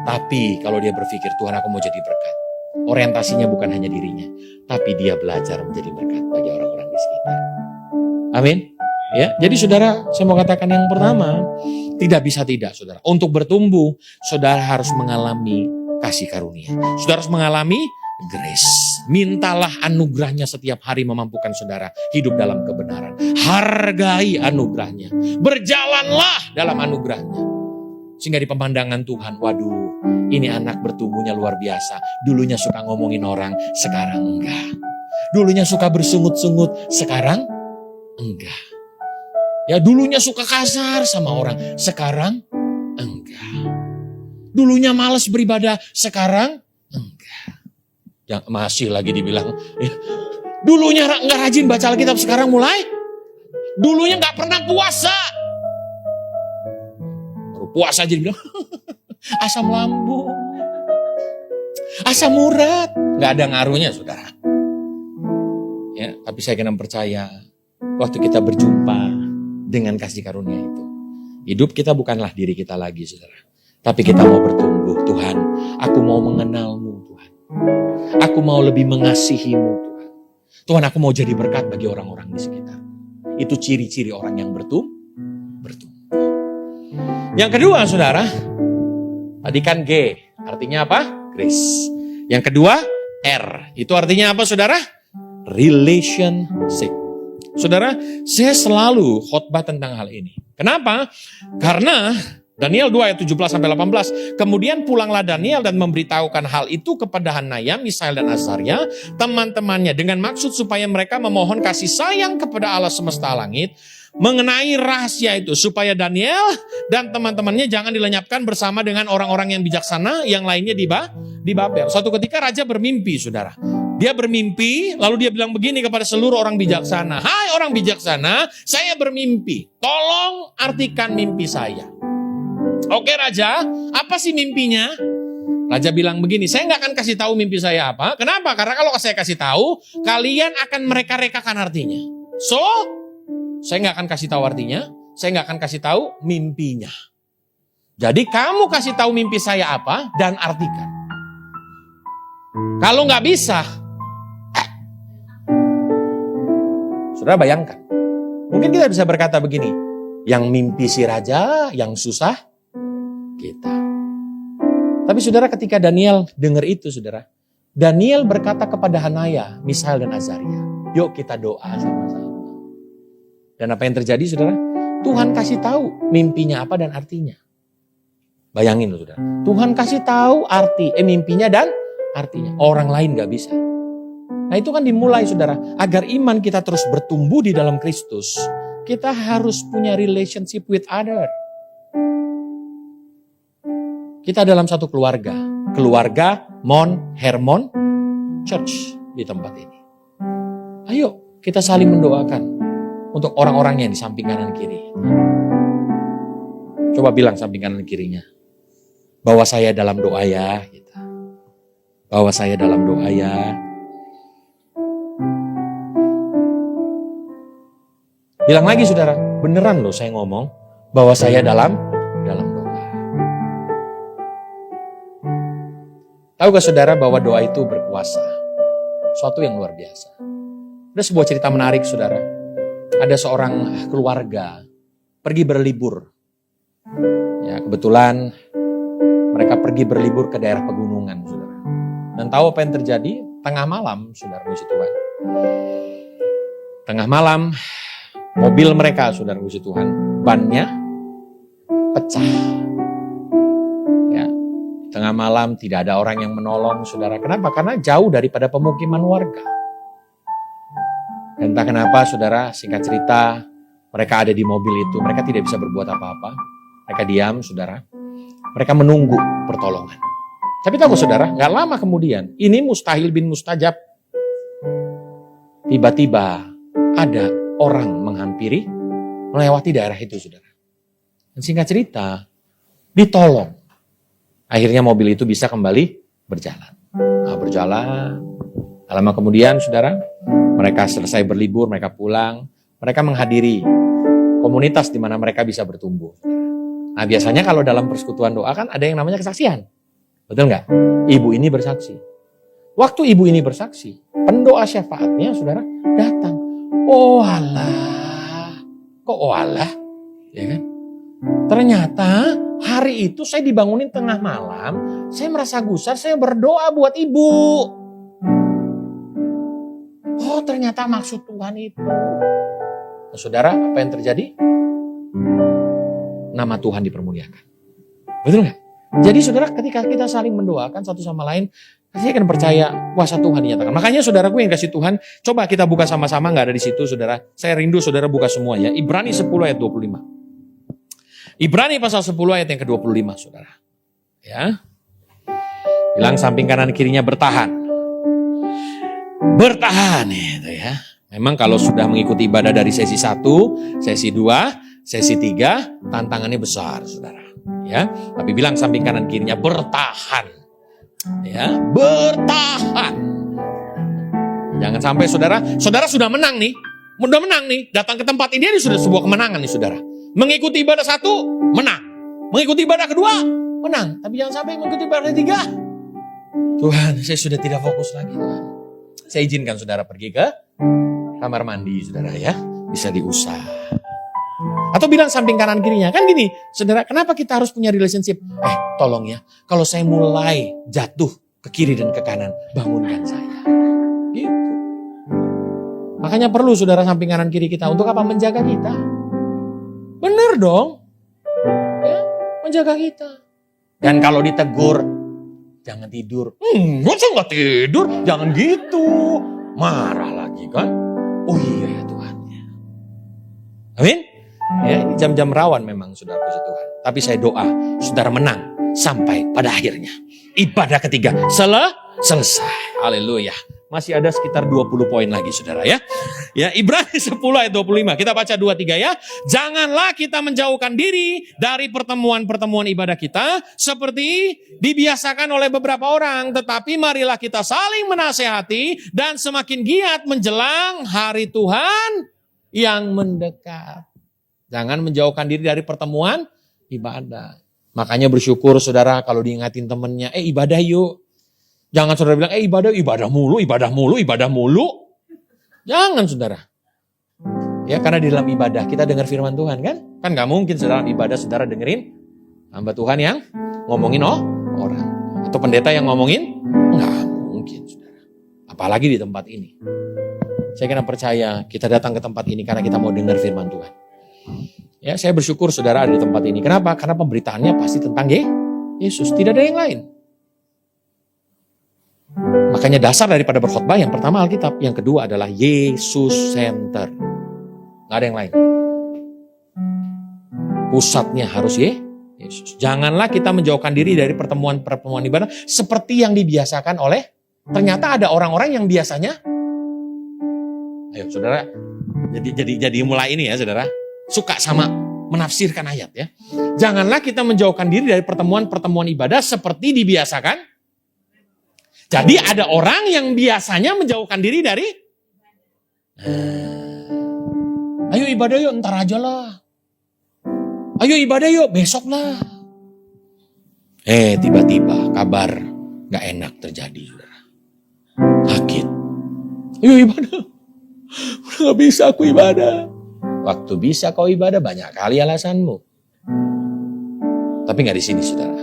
Tapi kalau dia berpikir, Tuhan aku mau jadi berkat, orientasinya bukan hanya dirinya, tapi dia belajar menjadi berkat bagi orang-orang di sekitar. Amin. Ya, jadi saudara, saya mau katakan yang pertama, tidak bisa tidak, saudara. Untuk bertumbuh, saudara harus mengalami kasih karunia. Saudara harus mengalami grace. Mintalah anugerahnya setiap hari memampukan saudara hidup dalam kebenaran. Hargai anugerahnya. Berjalanlah dalam anugerahnya. Sehingga di pemandangan Tuhan, waduh, ini anak bertumbuhnya luar biasa. Dulunya suka ngomongin orang, sekarang enggak. Dulunya suka bersungut-sungut, sekarang enggak. Ya, dulunya suka kasar sama orang, sekarang enggak. Dulunya malas beribadah, sekarang enggak. Ya, masih lagi dibilang, ya, dulunya enggak rajin baca Alkitab, sekarang mulai. Dulunya enggak pernah puasa. Baru puasa aja dibilang, asam lambung, asam urat. Enggak ada ngaruhnya, saudara. Ya, tapi saya kena percaya, waktu kita berjumpa dengan kasih karunia itu, hidup kita bukanlah diri kita lagi, saudara. Tapi kita mau bertumbuh. Tuhan, aku mau mengenal-Mu, Tuhan. Aku mau lebih mengasihi-Mu Tuhan. Tuhan, aku mau jadi berkat bagi orang-orang di sekitar. Itu ciri-ciri orang yang bertumbuh. Yang kedua saudara, tadi kan G, artinya apa? Grace. Yang kedua R, itu artinya apa saudara? Relationship. Saudara, saya selalu khotbah tentang hal ini. Kenapa? Karena Daniel 2 ayat 17-18. Kemudian pulanglah Daniel dan memberitahukan hal itu kepada Hanaya, Misael dan Azaria, teman-temannya, dengan maksud supaya mereka memohon kasih sayang kepada Allah semesta langit mengenai rahasia itu, supaya Daniel dan teman-temannya jangan dilenyapkan bersama dengan orang-orang yang bijaksana yang lainnya di Babel. Suatu ketika raja bermimpi, saudara. Dia bermimpi, lalu dia bilang begini kepada seluruh orang bijaksana. Hai orang bijaksana, saya bermimpi. Tolong artikan mimpi saya. Oke raja, apa sih mimpinya? Raja bilang begini, saya nggak akan kasih tahu mimpi saya apa. Kenapa? Karena kalau saya kasih tahu, kalian akan mereka-rekakan artinya. So, saya nggak akan kasih tahu artinya, saya nggak akan kasih tahu mimpinya. Jadi kamu kasih tahu mimpi saya apa dan artikan. Kalau nggak bisa, saudara bayangkan. Mungkin kita bisa berkata begini, yang mimpi si raja, yang susah kita. Tapi saudara, ketika Daniel dengar itu saudara, Daniel berkata kepada Hanaya, Misael dan Azaria, yuk kita doa sama-sama. Dan apa yang terjadi saudara? Tuhan kasih tahu mimpinya apa dan artinya. Bayangin loh saudara. Tuhan kasih tahu mimpinya dan artinya. Orang lain gak bisa. Nah itu kan dimulai saudara. Agar iman kita terus bertumbuh di dalam Kristus. Kita harus punya relationship with other. Kita dalam satu keluarga. Keluarga Mount Hermon Church di tempat ini. Ayo kita saling mendoakan. Untuk orang-orang yang di samping kanan kiri. Coba bilang samping kanan kirinya. Bahwa saya dalam doa ya. Gitu. Bahwa saya dalam doa ya. Bilang lagi saudara. Beneran loh saya ngomong. Bahwa saya dalam doa. Tahukah saudara bahwa doa itu berkuasa. Suatu yang luar biasa. Ada sebuah cerita menarik saudara. Ada seorang keluarga pergi berlibur. Ya, kebetulan mereka pergi berlibur ke daerah pegunungan, saudara. Dan tahu apa yang terjadi? Tengah malam, saudara puji Tuhan. Tengah malam, mobil mereka, saudara puji Tuhan, bannya pecah. Ya, tengah malam tidak ada orang yang menolong, saudara. Kenapa? Karena jauh daripada pemukiman warga. Dan entah kenapa saudara, singkat cerita, mereka ada di mobil itu, mereka tidak bisa berbuat apa-apa. Mereka diam saudara, mereka menunggu pertolongan. Tapi tahu saudara, gak lama kemudian, ini mustahil bin mustajab. Tiba-tiba ada orang menghampiri, melewati daerah itu saudara. Dan singkat cerita, ditolong. Akhirnya mobil itu bisa kembali berjalan. Nah, berjalan. Lama kemudian saudara, mereka selesai berlibur, mereka pulang, mereka menghadiri komunitas di mana mereka bisa bertumbuh. Nah biasanya kalau dalam persekutuan doa kan ada yang namanya kesaksian. Betul nggak? Ibu ini bersaksi. Waktu ibu ini bersaksi, pendoa syafaatnya saudara datang. Oh alah, kok oh alah? Ya kan? Ternyata hari itu saya dibangunin tengah malam, saya merasa gusar, saya berdoa buat ibu. Oh ternyata maksud Tuhan itu. Nah, saudara, apa yang terjadi? Nama Tuhan dipermuliakan. Betul nggak? Jadi saudara, ketika kita saling mendoakan satu sama lain, saya akan percaya kuasa Tuhan dinyatakan. Makanya saudaraku yang kasih Tuhan, coba kita buka sama-sama, nggak ada di situ saudara. Saya rindu saudara buka semua ya. Ibrani 10 ayat 25. Ibrani pasal 10 ayat yang ke-25 saudara. Ya. Bilang samping kanan kirinya bertahan. Bertahan itu ya. Memang kalau sudah mengikuti ibadah dari sesi 1, sesi 2, sesi 3, tantangannya besar saudara. Ya, tapi bilang samping kanan kirinya bertahan. Ya, bertahan. Jangan sampai saudara sudah menang nih. Datang ke tempat ini sudah sebuah kemenangan nih saudara. Mengikuti ibadah 1, menang. Mengikuti ibadah kedua, menang. Tapi jangan sampai mengikuti ibadah 3. Tuhan, saya sudah tidak fokus lagi, Tuhan. Saya izinkan saudara pergi ke kamar mandi, saudara ya. Bisa diusah. Atau bilang samping kanan kirinya. Kan gini, saudara, kenapa kita harus punya relationship? Tolong ya, kalau saya mulai jatuh ke kiri dan ke kanan, bangunkan saya. Gitu. Makanya perlu saudara samping kanan kiri kita. Untuk apa? Menjaga kita. Bener dong. Ya, menjaga kita. Dan kalau ditegur, jangan tidur. Saya nggak tidur. Jangan gitu. Marah lagi kan. Oh iya ya Tuhan. Amin. Ya, ini jam-jam rawan memang saudara puji Tuhan. Tapi saya doa saudara menang sampai pada akhirnya. Ibadah ketiga selesai. Haleluya. Masih ada sekitar 20 poin lagi saudara ya. Ya, Ibrani 10 ayat 25. Kita baca 2-3 ya. Janganlah kita menjauhkan diri dari pertemuan-pertemuan ibadah kita seperti dibiasakan oleh beberapa orang, tetapi marilah kita saling menasehati dan semakin giat menjelang hari Tuhan yang mendekat. Jangan menjauhkan diri dari pertemuan ibadah. Makanya bersyukur saudara kalau diingatin temennya, ibadah yuk. Jangan saudara bilang, ibadah mulu. Jangan saudara. Ya karena di dalam ibadah kita dengar firman Tuhan kan? Kan gak mungkin dalam ibadah saudara dengerin hamba Tuhan yang ngomongin orang. Atau pendeta yang ngomongin, gak mungkin saudara. Apalagi di tempat ini. Saya kena percaya kita datang ke tempat ini karena kita mau dengar firman Tuhan. Ya saya bersyukur saudara ada di tempat ini. Kenapa? Karena pemberitaannya pasti tentang Yesus. Tidak ada yang lain. Makanya dasar daripada berkhotbah yang pertama Alkitab, yang kedua adalah Yesus Center. Gak ada yang lain. Pusatnya harus Yesus. Janganlah kita menjauhkan diri dari pertemuan-pertemuan ibadah seperti yang dibiasakan oleh, ternyata ada orang-orang yang biasanya, ayo saudara, jadi mulai ini ya saudara, suka sama menafsirkan ayat ya. Janganlah kita menjauhkan diri dari pertemuan-pertemuan ibadah seperti dibiasakan. Jadi ada orang yang biasanya menjauhkan diri dari, ayo ibadah yuk ntar aja lah. Ayo ibadah yuk besok lah. Tiba-tiba kabar gak enak terjadi saudara. Sakit. Ayo ibadah. Udah gak bisa aku ibadah. Waktu bisa kau ibadah banyak kali alasanmu. Tapi gak di sini saudara.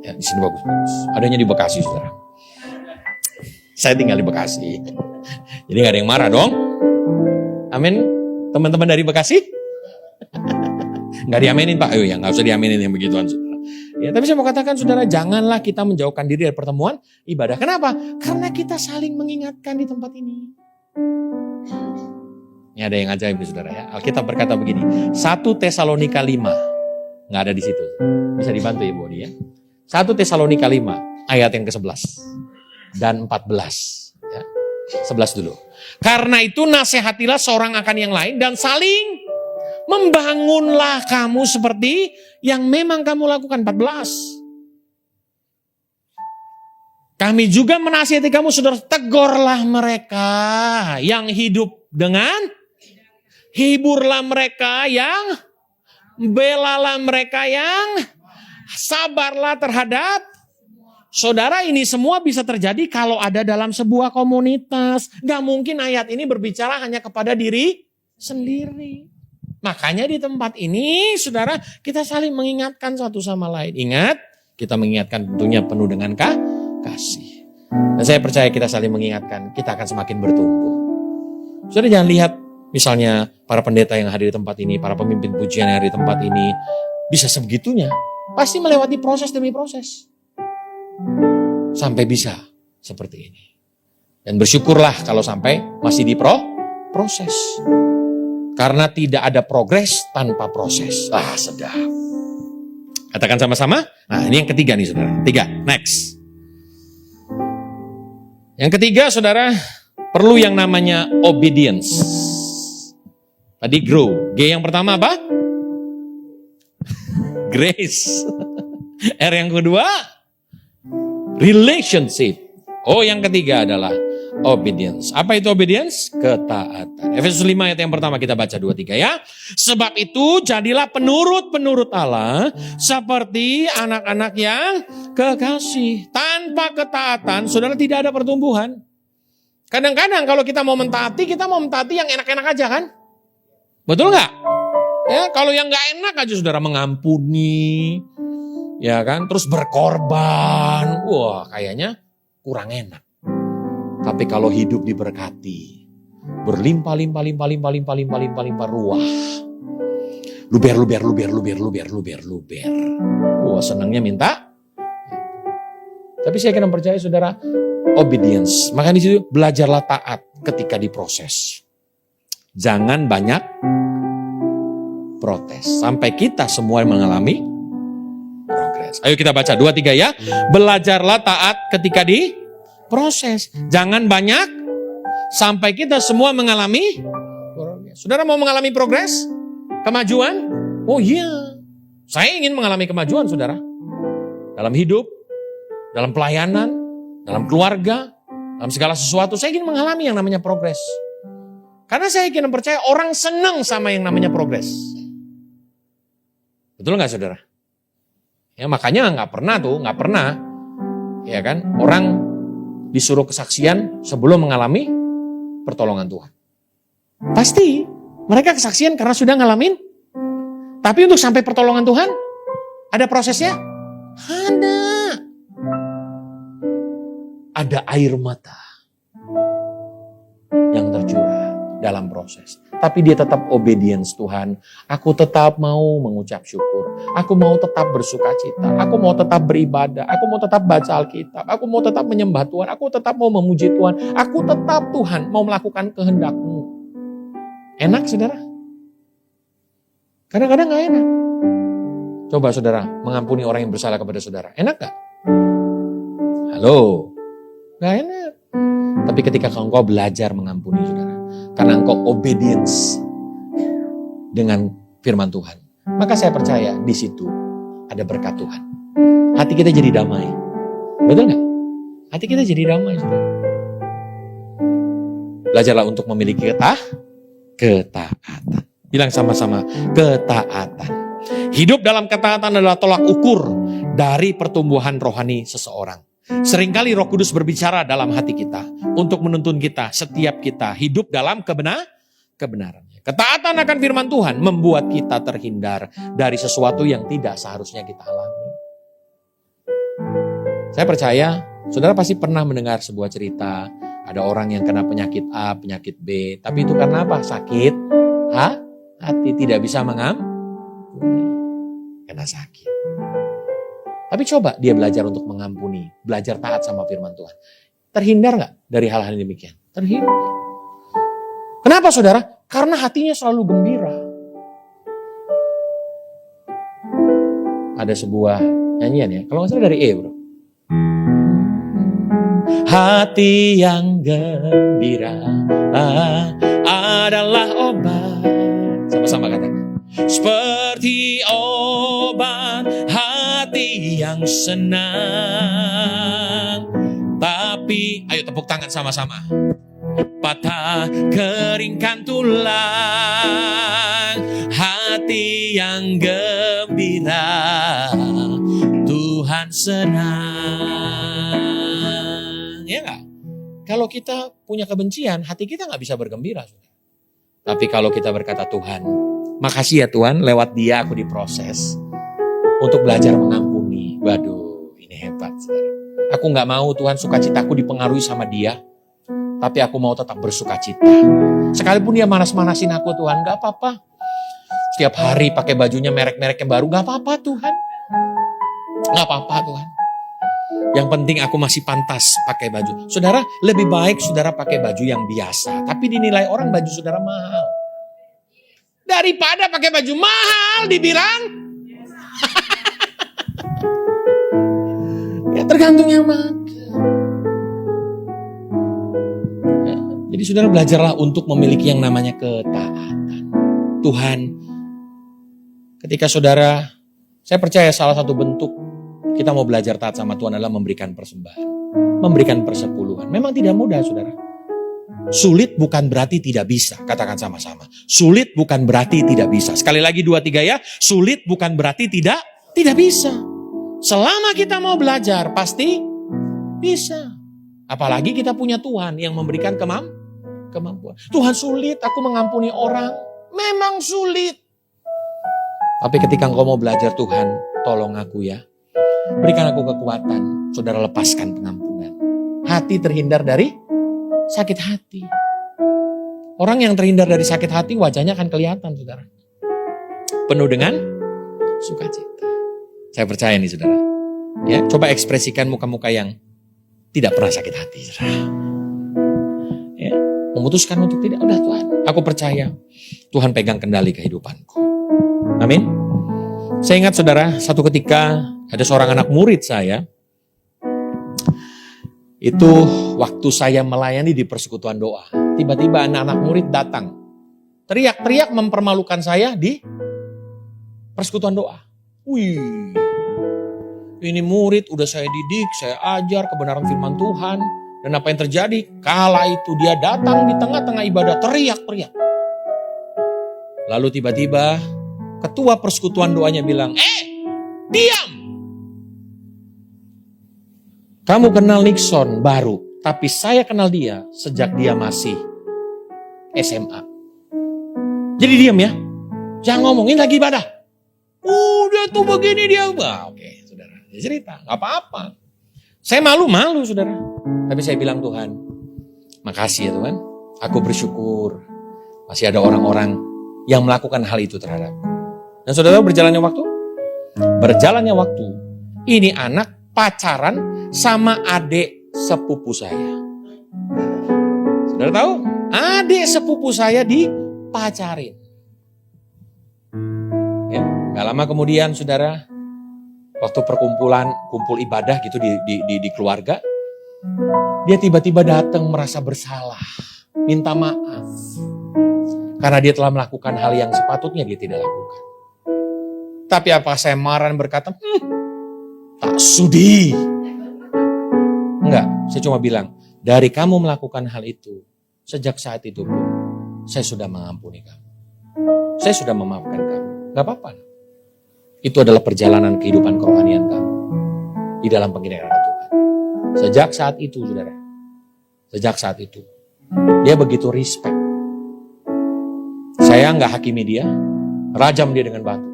Ya, di sini bagus. Adanya di Bekasi saudara. Saya tinggal di Bekasi. Jadi gak ada yang marah dong. Amin. Teman-teman dari Bekasi. Gak diamenin Pak. Ayo ya gak usah diamenin yang begituan saudara. Ya, tapi saya mau katakan saudara, janganlah kita menjauhkan diri dari pertemuan ibadah. Kenapa? Karena kita saling mengingatkan di tempat ini. Ini ada yang ajaib saudara ya. Alkitab berkata begini. 1 Tesalonika 5. Gak ada di situ. Bisa dibantu ya Bodi ya. 1 Tesalonika 5 ayat yang ke-11 dan 14. Ya. 11 dulu. Karena itu nasihatilah seorang akan yang lain dan saling membangunlah kamu seperti yang memang kamu lakukan. 14. Kami juga menasihati kamu saudara, tegurlah mereka yang hidup dengan, hiburlah mereka yang, belalah mereka yang, sabarlah terhadap. Saudara, ini semua bisa terjadi kalau ada dalam sebuah komunitas. Gak mungkin ayat ini berbicara hanya kepada diri sendiri. Makanya di tempat ini, saudara, kita saling mengingatkan satu sama lain. Ingat, kita mengingatkan tentunya penuh dengan kasih. Dan saya percaya kita saling mengingatkan, kita akan semakin bertumbuh. Saudara jangan lihat, misalnya para pendeta yang hadir di tempat ini, para pemimpin pujian yang hadir di tempat ini, bisa sebegitunya. Pasti melewati proses demi proses. Sampai bisa seperti ini. Dan bersyukurlah kalau sampai masih di proses. Karena tidak ada progres tanpa proses. Sedap. Katakan sama-sama. Nah ini yang ketiga nih saudara. 3, next. Yang ketiga saudara, perlu yang namanya obedience. Tadi grow. G yang pertama apa? Grace. R yang kedua? Relationship. Oh yang ketiga adalah obedience. Apa itu obedience? Ketaatan. Efesus 5 ayat yang pertama kita baca 2-3 ya. Sebab itu jadilah penurut-penurut Allah seperti anak-anak yang kekasih. Tanpa ketaatan, saudara, tidak ada pertumbuhan. Kadang-kadang kalau kita mau mentaati yang enak-enak aja kan? Betul nggak? Ya, kalau yang nggak enak aja saudara mengampuni, ya kan? Terus berkorban, wah kayaknya kurang enak. Tapi kalau hidup diberkati, berlimpah ruah, luber. Wah senangnya minta. Tapi saya akan percaya saudara, obedience. Maka di situ belajarlah taat ketika diproses. Jangan banyak protes. Sampai kita semua mengalami progres. Ayo kita baca 2-3 ya. Belajarlah taat ketika diproses. Jangan banyak sampai kita semua mengalami progres. Saudara mau mengalami progres? Kemajuan? Oh iya. Saya ingin mengalami kemajuan saudara. Dalam hidup, dalam pelayanan, dalam keluarga, dalam segala sesuatu. Saya ingin mengalami yang namanya progres. Karena saya ingin percaya orang senang sama yang namanya progres. Betul nggak saudara? Ya makanya nggak pernah, ya kan? Orang disuruh kesaksian sebelum mengalami pertolongan Tuhan. Pasti mereka kesaksian karena sudah ngalamin. Tapi untuk sampai pertolongan Tuhan, ada prosesnya? Ada air mata yang tercurah dalam proses. Tapi dia tetap obedience Tuhan. Aku tetap mau mengucap syukur. Aku mau tetap bersuka cita. Aku mau tetap beribadah. Aku mau tetap baca Alkitab. Aku mau tetap menyembah Tuhan. Aku tetap mau memuji Tuhan. Aku tetap Tuhan mau melakukan kehendak-Mu. Enak saudara? Kadang-kadang gak enak. Coba saudara mengampuni orang yang bersalah kepada saudara. Enak gak? Halo? Gak enak. Tapi ketika engkau belajar mengampuni saudara, karena engkau obedience dengan firman Tuhan, maka saya percaya di situ ada berkat Tuhan. Hati kita jadi damai. Betul gak? Hati kita jadi damai saudara. Belajarlah untuk memiliki ketaatan. Bilang sama-sama, ketaatan. Hidup dalam ketaatan adalah tolak ukur dari pertumbuhan rohani seseorang. Seringkali Roh Kudus berbicara dalam hati kita untuk menuntun kita, setiap kita hidup dalam kebenarannya. Ketaatan akan firman Tuhan membuat kita terhindar dari sesuatu yang tidak seharusnya kita alami. Saya percaya, saudara pasti pernah mendengar sebuah cerita, ada orang yang kena penyakit A, penyakit B, tapi itu karena apa? Sakit hati, tidak bisa mengampuni, karena sakit. Tapi coba dia belajar untuk mengampuni, belajar taat sama firman Tuhan. Terhindar gak dari hal-hal demikian? Terhindar. Kenapa saudara? Karena hatinya selalu gembira. Ada sebuah nyanyian ya, kalau gak salah dari bro. Hati yang gembira adalah obat. Sama-sama katakan. Seperti obat hati yang senang. Tapi, ayo tepuk tangan sama-sama. Patah keringkan tulang. Hati yang gembira Tuhan senang. Ya gak? Kalau kita punya kebencian, hati kita gak bisa bergembira. Tapi kalau kita berkata, Tuhan, makasih ya Tuhan, lewat dia aku diproses untuk belajar mengampuni. Waduh, ini hebat saudara. Aku gak mau Tuhan sukacitaku dipengaruhi sama dia, tapi aku mau tetap bersukacita. Sekalipun dia manas-manasin aku Tuhan, gak apa-apa. Setiap hari pakai bajunya merek-merek yang baru, gak apa-apa Tuhan. Gak apa-apa Tuhan. Yang penting aku masih pantas pakai baju. Saudara, lebih baik saudara pakai baju yang biasa, tapi dinilai orang baju saudara mahal. Daripada pakai baju mahal dibilang ya tergantung yang pakai. Ya, jadi saudara belajarlah untuk memiliki yang namanya ketaatan. Tuhan, ketika saudara, saya percaya salah satu bentuk kita mau belajar taat sama Tuhan adalah memberikan persembahan, memberikan persepuluhan. Memang tidak mudah saudara. Sulit bukan berarti tidak bisa. Katakan sama-sama. Sulit bukan berarti tidak bisa. Sekali lagi 2, 3 ya. Sulit bukan berarti tidak bisa. Selama kita mau belajar pasti bisa. Apalagi kita punya Tuhan yang memberikan kemampuan. Tuhan, sulit aku mengampuni orang. Memang sulit. Tapi ketika engkau mau belajar, Tuhan tolong aku ya. Berikan aku kekuatan. Saudara, lepaskan pengampunan. Hati terhindar dari sakit hati. Orang yang terhindar dari sakit hati wajahnya akan kelihatan, saudara. Penuh dengan sukacita. Saya percaya nih, saudara. Ya, coba ekspresikan muka-muka yang tidak pernah sakit hati, saudara. Ya, memutuskan untuk tidak. Udah Tuhan, aku percaya Tuhan pegang kendali kehidupanku. Amin. Saya ingat, saudara, satu ketika ada seorang anak murid saya. Itu waktu saya melayani di persekutuan doa. Tiba-tiba anak-anak murid datang. Teriak-teriak mempermalukan saya di persekutuan doa. Wih, ini murid udah saya didik, saya ajar kebenaran firman Tuhan. Dan apa yang terjadi? Kala itu dia datang di tengah-tengah ibadah teriak-teriak. Lalu tiba-tiba ketua persekutuan doanya bilang, diam! Kamu kenal Nixon baru, tapi saya kenal dia sejak dia masih SMA. Jadi diam ya, jangan ngomongin lagi ibadah. Udah tuh begini dia. Oke, saudara, dia cerita, gak apa-apa. Saya malu-malu, saudara. Tapi saya bilang, Tuhan, makasih ya Tuhan. Aku bersyukur masih ada orang-orang yang melakukan hal itu terhadapku. Dan saudara, berjalannya waktu, ini anak pacaran sama adik sepupu saya. Saudara tahu? Adik sepupu saya dipacarin. Ya, gak lama kemudian, saudara, waktu kumpul ibadah gitu di keluarga, dia tiba-tiba datang merasa bersalah, minta maaf. Karena dia telah melakukan hal yang sepatutnya dia tidak lakukan. Tapi apa saya marah dan berkata, tak sudi. Enggak, saya cuma bilang, dari kamu melakukan hal itu, sejak saat itu pun, saya sudah mengampuni kamu. Saya sudah memaafkan kamu. Gak apa-apa. Itu adalah perjalanan kehidupan kerohanian kamu. Di dalam pengindahan Tuhan. Sejak saat itu, saudara. Sejak saat itu. Dia begitu respect. Saya gak hakimi dia. Rajam dia dengan batu.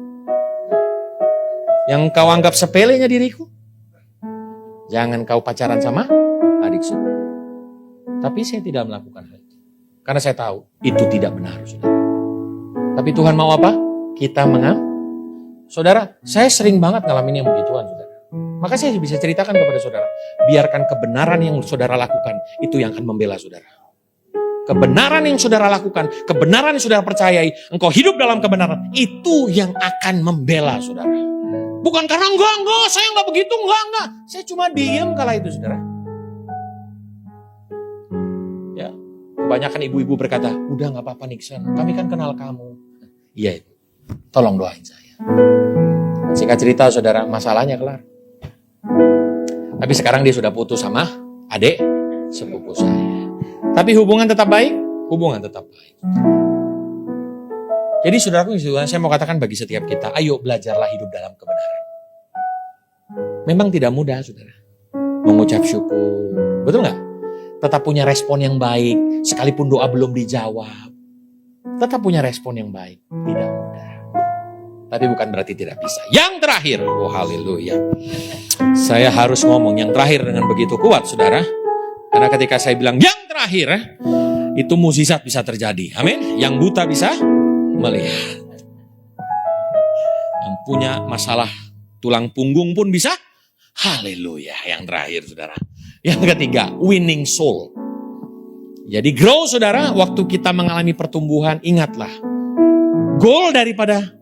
Yang kau anggap sepelenya diriku, jangan kau pacaran sama adik saudara. Tapi saya tidak melakukan hal itu. Karena saya tahu itu tidak benar, saudara. Tapi Tuhan mau apa? Kita Saudara, saya sering banget ngalamin yang begituan, saudara. Maka saya bisa ceritakan kepada saudara. Biarkan kebenaran yang saudara lakukan, itu yang akan membela saudara. Kebenaran yang saudara lakukan, kebenaran yang saudara percayai, engkau hidup dalam kebenaran, itu yang akan membela saudara. Bukan karena enggak, saya enggak begitu, enggak. Saya cuma diam kala itu, saudara. Ya, kebanyakan ibu-ibu berkata, udah enggak apa-apa Nixon, kami kan kenal kamu. Iya itu, tolong doain saya. Singkat cerita, saudara, masalahnya kelar. Tapi sekarang dia sudah putus sama adik sepupu saya. Tapi hubungan tetap baik, Jadi saudaraku, saya mau katakan bagi setiap kita, ayo belajarlah hidup dalam kebenaran. Memang tidak mudah, saudara. Mengucap syukur, betul nggak? Tetap punya respon yang baik, sekalipun doa belum dijawab. Tetap punya respon yang baik, tidak mudah. Tapi bukan berarti tidak bisa. Yang terakhir, oh haleluya. Saya harus ngomong yang terakhir dengan begitu kuat, saudara. Karena ketika saya bilang yang terakhir, itu mukjizat bisa terjadi. Amin. Yang buta bisa melihat. Yang punya masalah tulang punggung pun bisa. Haleluya. Yang terakhir, saudara. Yang ketiga, winning soul. Jadi grow, saudara. Waktu kita mengalami pertumbuhan, ingatlah. Goal daripada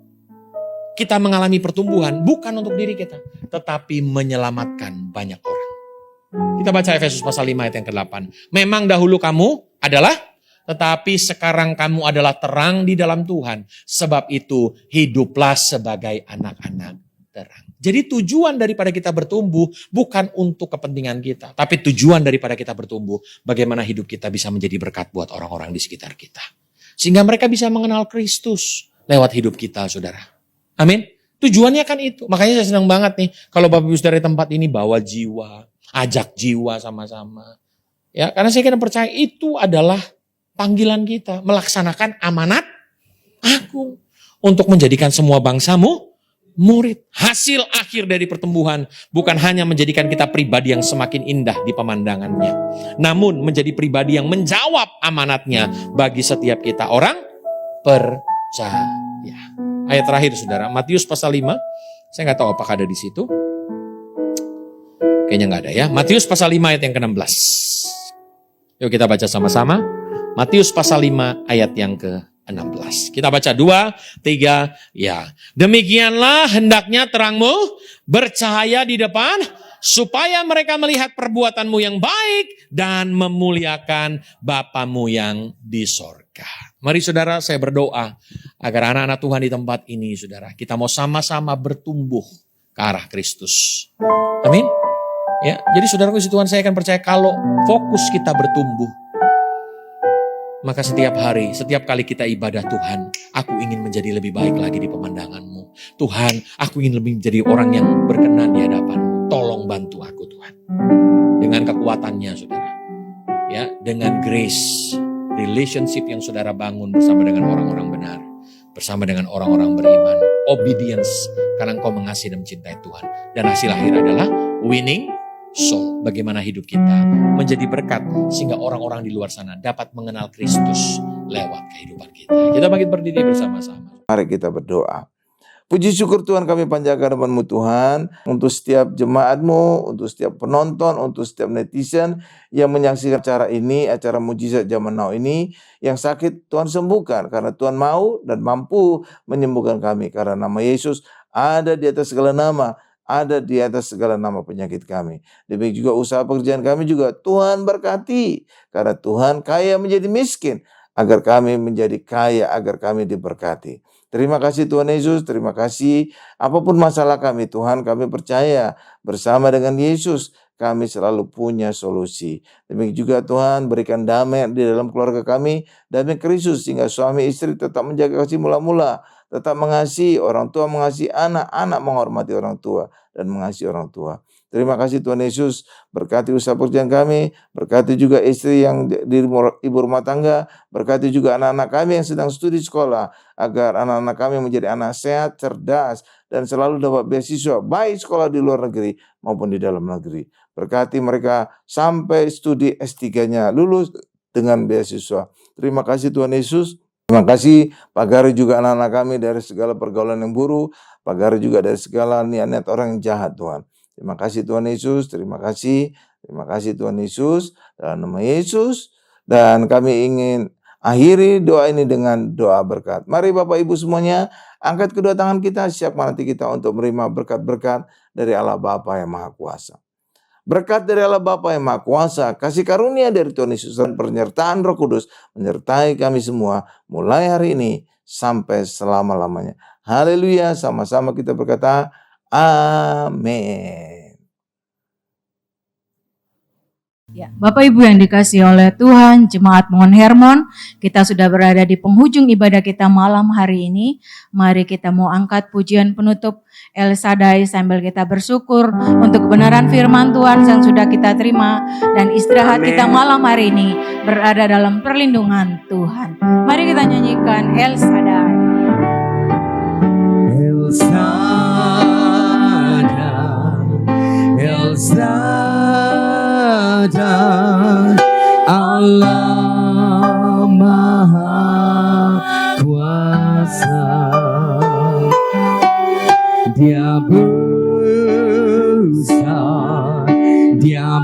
kita mengalami pertumbuhan bukan untuk diri kita. Tetapi menyelamatkan banyak orang. Kita baca Efesus pasal 5 ayat yang ke-8. Memang dahulu kamu adalah, tetapi sekarang kamu adalah terang di dalam Tuhan. Sebab itu hiduplah sebagai anak-anak terang. Jadi tujuan daripada kita bertumbuh bukan untuk kepentingan kita. Tapi tujuan daripada kita bertumbuh, bagaimana hidup kita bisa menjadi berkat buat orang-orang di sekitar kita. Sehingga mereka bisa mengenal Kristus lewat hidup kita, saudara. Amin. Tujuannya kan itu. Makanya saya senang banget nih, kalau Bapak Ibu Saudara di tempat ini bawa jiwa, ajak jiwa sama-sama. Ya, karena saya kira percaya itu adalah panggilan kita. Melaksanakan amanat agung. Untuk menjadikan semua bangsamu murid. Hasil akhir dari pertumbuhan bukan hanya menjadikan kita pribadi yang semakin indah di pemandangannya. Namun menjadi pribadi yang menjawab amanatnya bagi setiap kita orang percaya. Ayat terakhir saudara, Matius pasal 5. Saya nggak tahu apakah ada di situ. Kayaknya nggak ada ya. Matius pasal 5 ayat yang ke-16. Yuk kita baca sama-sama. Matius pasal 5 ayat yang ke-16. Kita baca 2, 3, ya. Demikianlah hendaknya terangmu bercahaya di depan, supaya mereka melihat perbuatanmu yang baik dan memuliakan Bapamu yang di sorga. Mari saudara, saya berdoa agar anak-anak Tuhan di tempat ini, saudara, kita mau sama-sama bertumbuh ke arah Kristus. Amin. Ya, jadi saudara puji Tuhan, saya akan percaya kalau fokus kita bertumbuh, maka setiap hari, setiap kali kita ibadah, Tuhan, aku ingin menjadi lebih baik lagi di pemandangan-Mu. Tuhan, aku ingin lebih menjadi orang yang berkenan di hadapan-Mu. Tolong bantu aku, Tuhan. Dengan kekuatannya, saudara. Ya, dengan grace, relationship yang saudara bangun bersama dengan orang-orang benar. Bersama dengan orang-orang beriman. Obedience, karena Engkau mengasihi dan mencintai Tuhan. Dan hasil akhir adalah winning soul. Bagaimana hidup kita menjadi berkat sehingga orang-orang di luar sana dapat mengenal Kristus lewat kehidupan kita. Kita bangkit berdiri bersama-sama.
Mari kita berdoa. Puji syukur Tuhan, kami panjatkan nama-Mu Tuhan untuk setiap jemaat-Mu, untuk setiap penonton, untuk setiap netizen yang menyaksikan acara ini, acara Mujizat Zaman Now ini. Yang sakit Tuhan sembuhkan karena Tuhan mau dan mampu menyembuhkan kami. Karena nama Yesus ada di atas segala nama, ada di atas segala nama penyakit kami. Demikian juga usaha pekerjaan kami juga Tuhan berkati. Karena Tuhan kaya menjadi miskin, agar kami menjadi kaya, agar kami diberkati. Terima kasih Tuhan Yesus, terima kasih. Apapun masalah kami Tuhan, kami percaya bersama dengan Yesus kami selalu punya solusi. Demikian juga Tuhan berikan damai di dalam keluarga kami, damai Kristus sehingga suami istri tetap menjaga kasih mula-mula, tetap mengasihi orang tua, mengasihi anak, anak menghormati orang tua dan mengasihi orang tua. Terima kasih Tuhan Yesus, berkati usaha pekerjaan kami, berkati juga istri yang di ibu rumah tangga, berkati juga anak-anak kami yang sedang studi sekolah, agar anak-anak kami menjadi anak sehat, cerdas, dan selalu dapat beasiswa, baik sekolah di luar negeri maupun di dalam negeri. Berkati mereka sampai studi S3-nya lulus dengan beasiswa. Terima kasih Tuhan Yesus. Terima kasih Pak Gari juga anak-anak kami dari segala pergaulan yang buruk, Pak Gari juga dari segala niat-niat orang yang jahat Tuhan. Terima kasih Tuhan Yesus, terima kasih Tuhan Yesus, dalam nama Yesus. Dan kami ingin akhiri doa ini dengan doa berkat. Mari Bapak Ibu semuanya, angkat kedua tangan kita, siapkan hati kita untuk menerima berkat-berkat dari Allah Bapa yang Maha Kuasa. Berkat dari Allah Bapa yang Maha Kuasa, kasih karunia dari Tuhan Yesus, dan penyertaan Roh Kudus menyertai kami semua, mulai hari ini sampai selama-lamanya. Haleluya, sama-sama kita berkata, amin.
Ya, Bapak Ibu yang dikasihi oleh Tuhan, Jemaat Mongon Hermon, kita sudah berada di penghujung ibadah kita malam hari ini. Mari kita mau angkat pujian penutup El Shaddai sambil kita bersyukur untuk kebenaran firman Tuhan yang sudah kita terima dan istirahat kita malam hari ini berada dalam perlindungan Tuhan. Mari kita nyanyikan El Shaddai.
El Shaddai, El Shaddai, Allah Maha Kuasa. Dia besar, Dia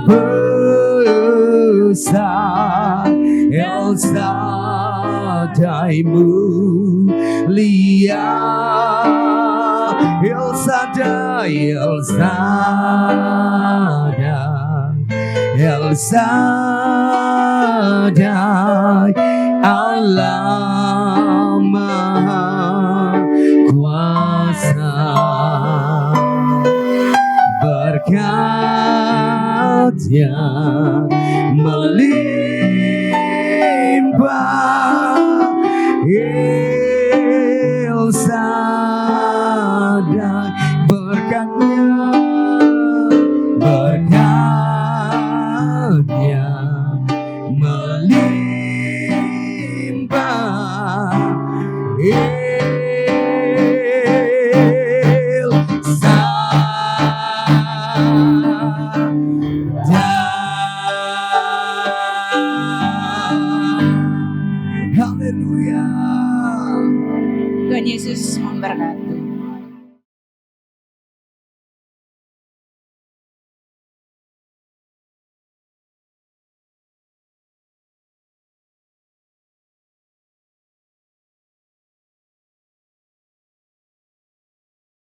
besar, El Shaddai mulia. El Shaddai, El Shaddai, El Shaddai, Allah Maha Kuasa. melimpah. El Shaddai berkatnya melimpah. El Shaddai. Haleluya.
Tuhan Yesus memberkati.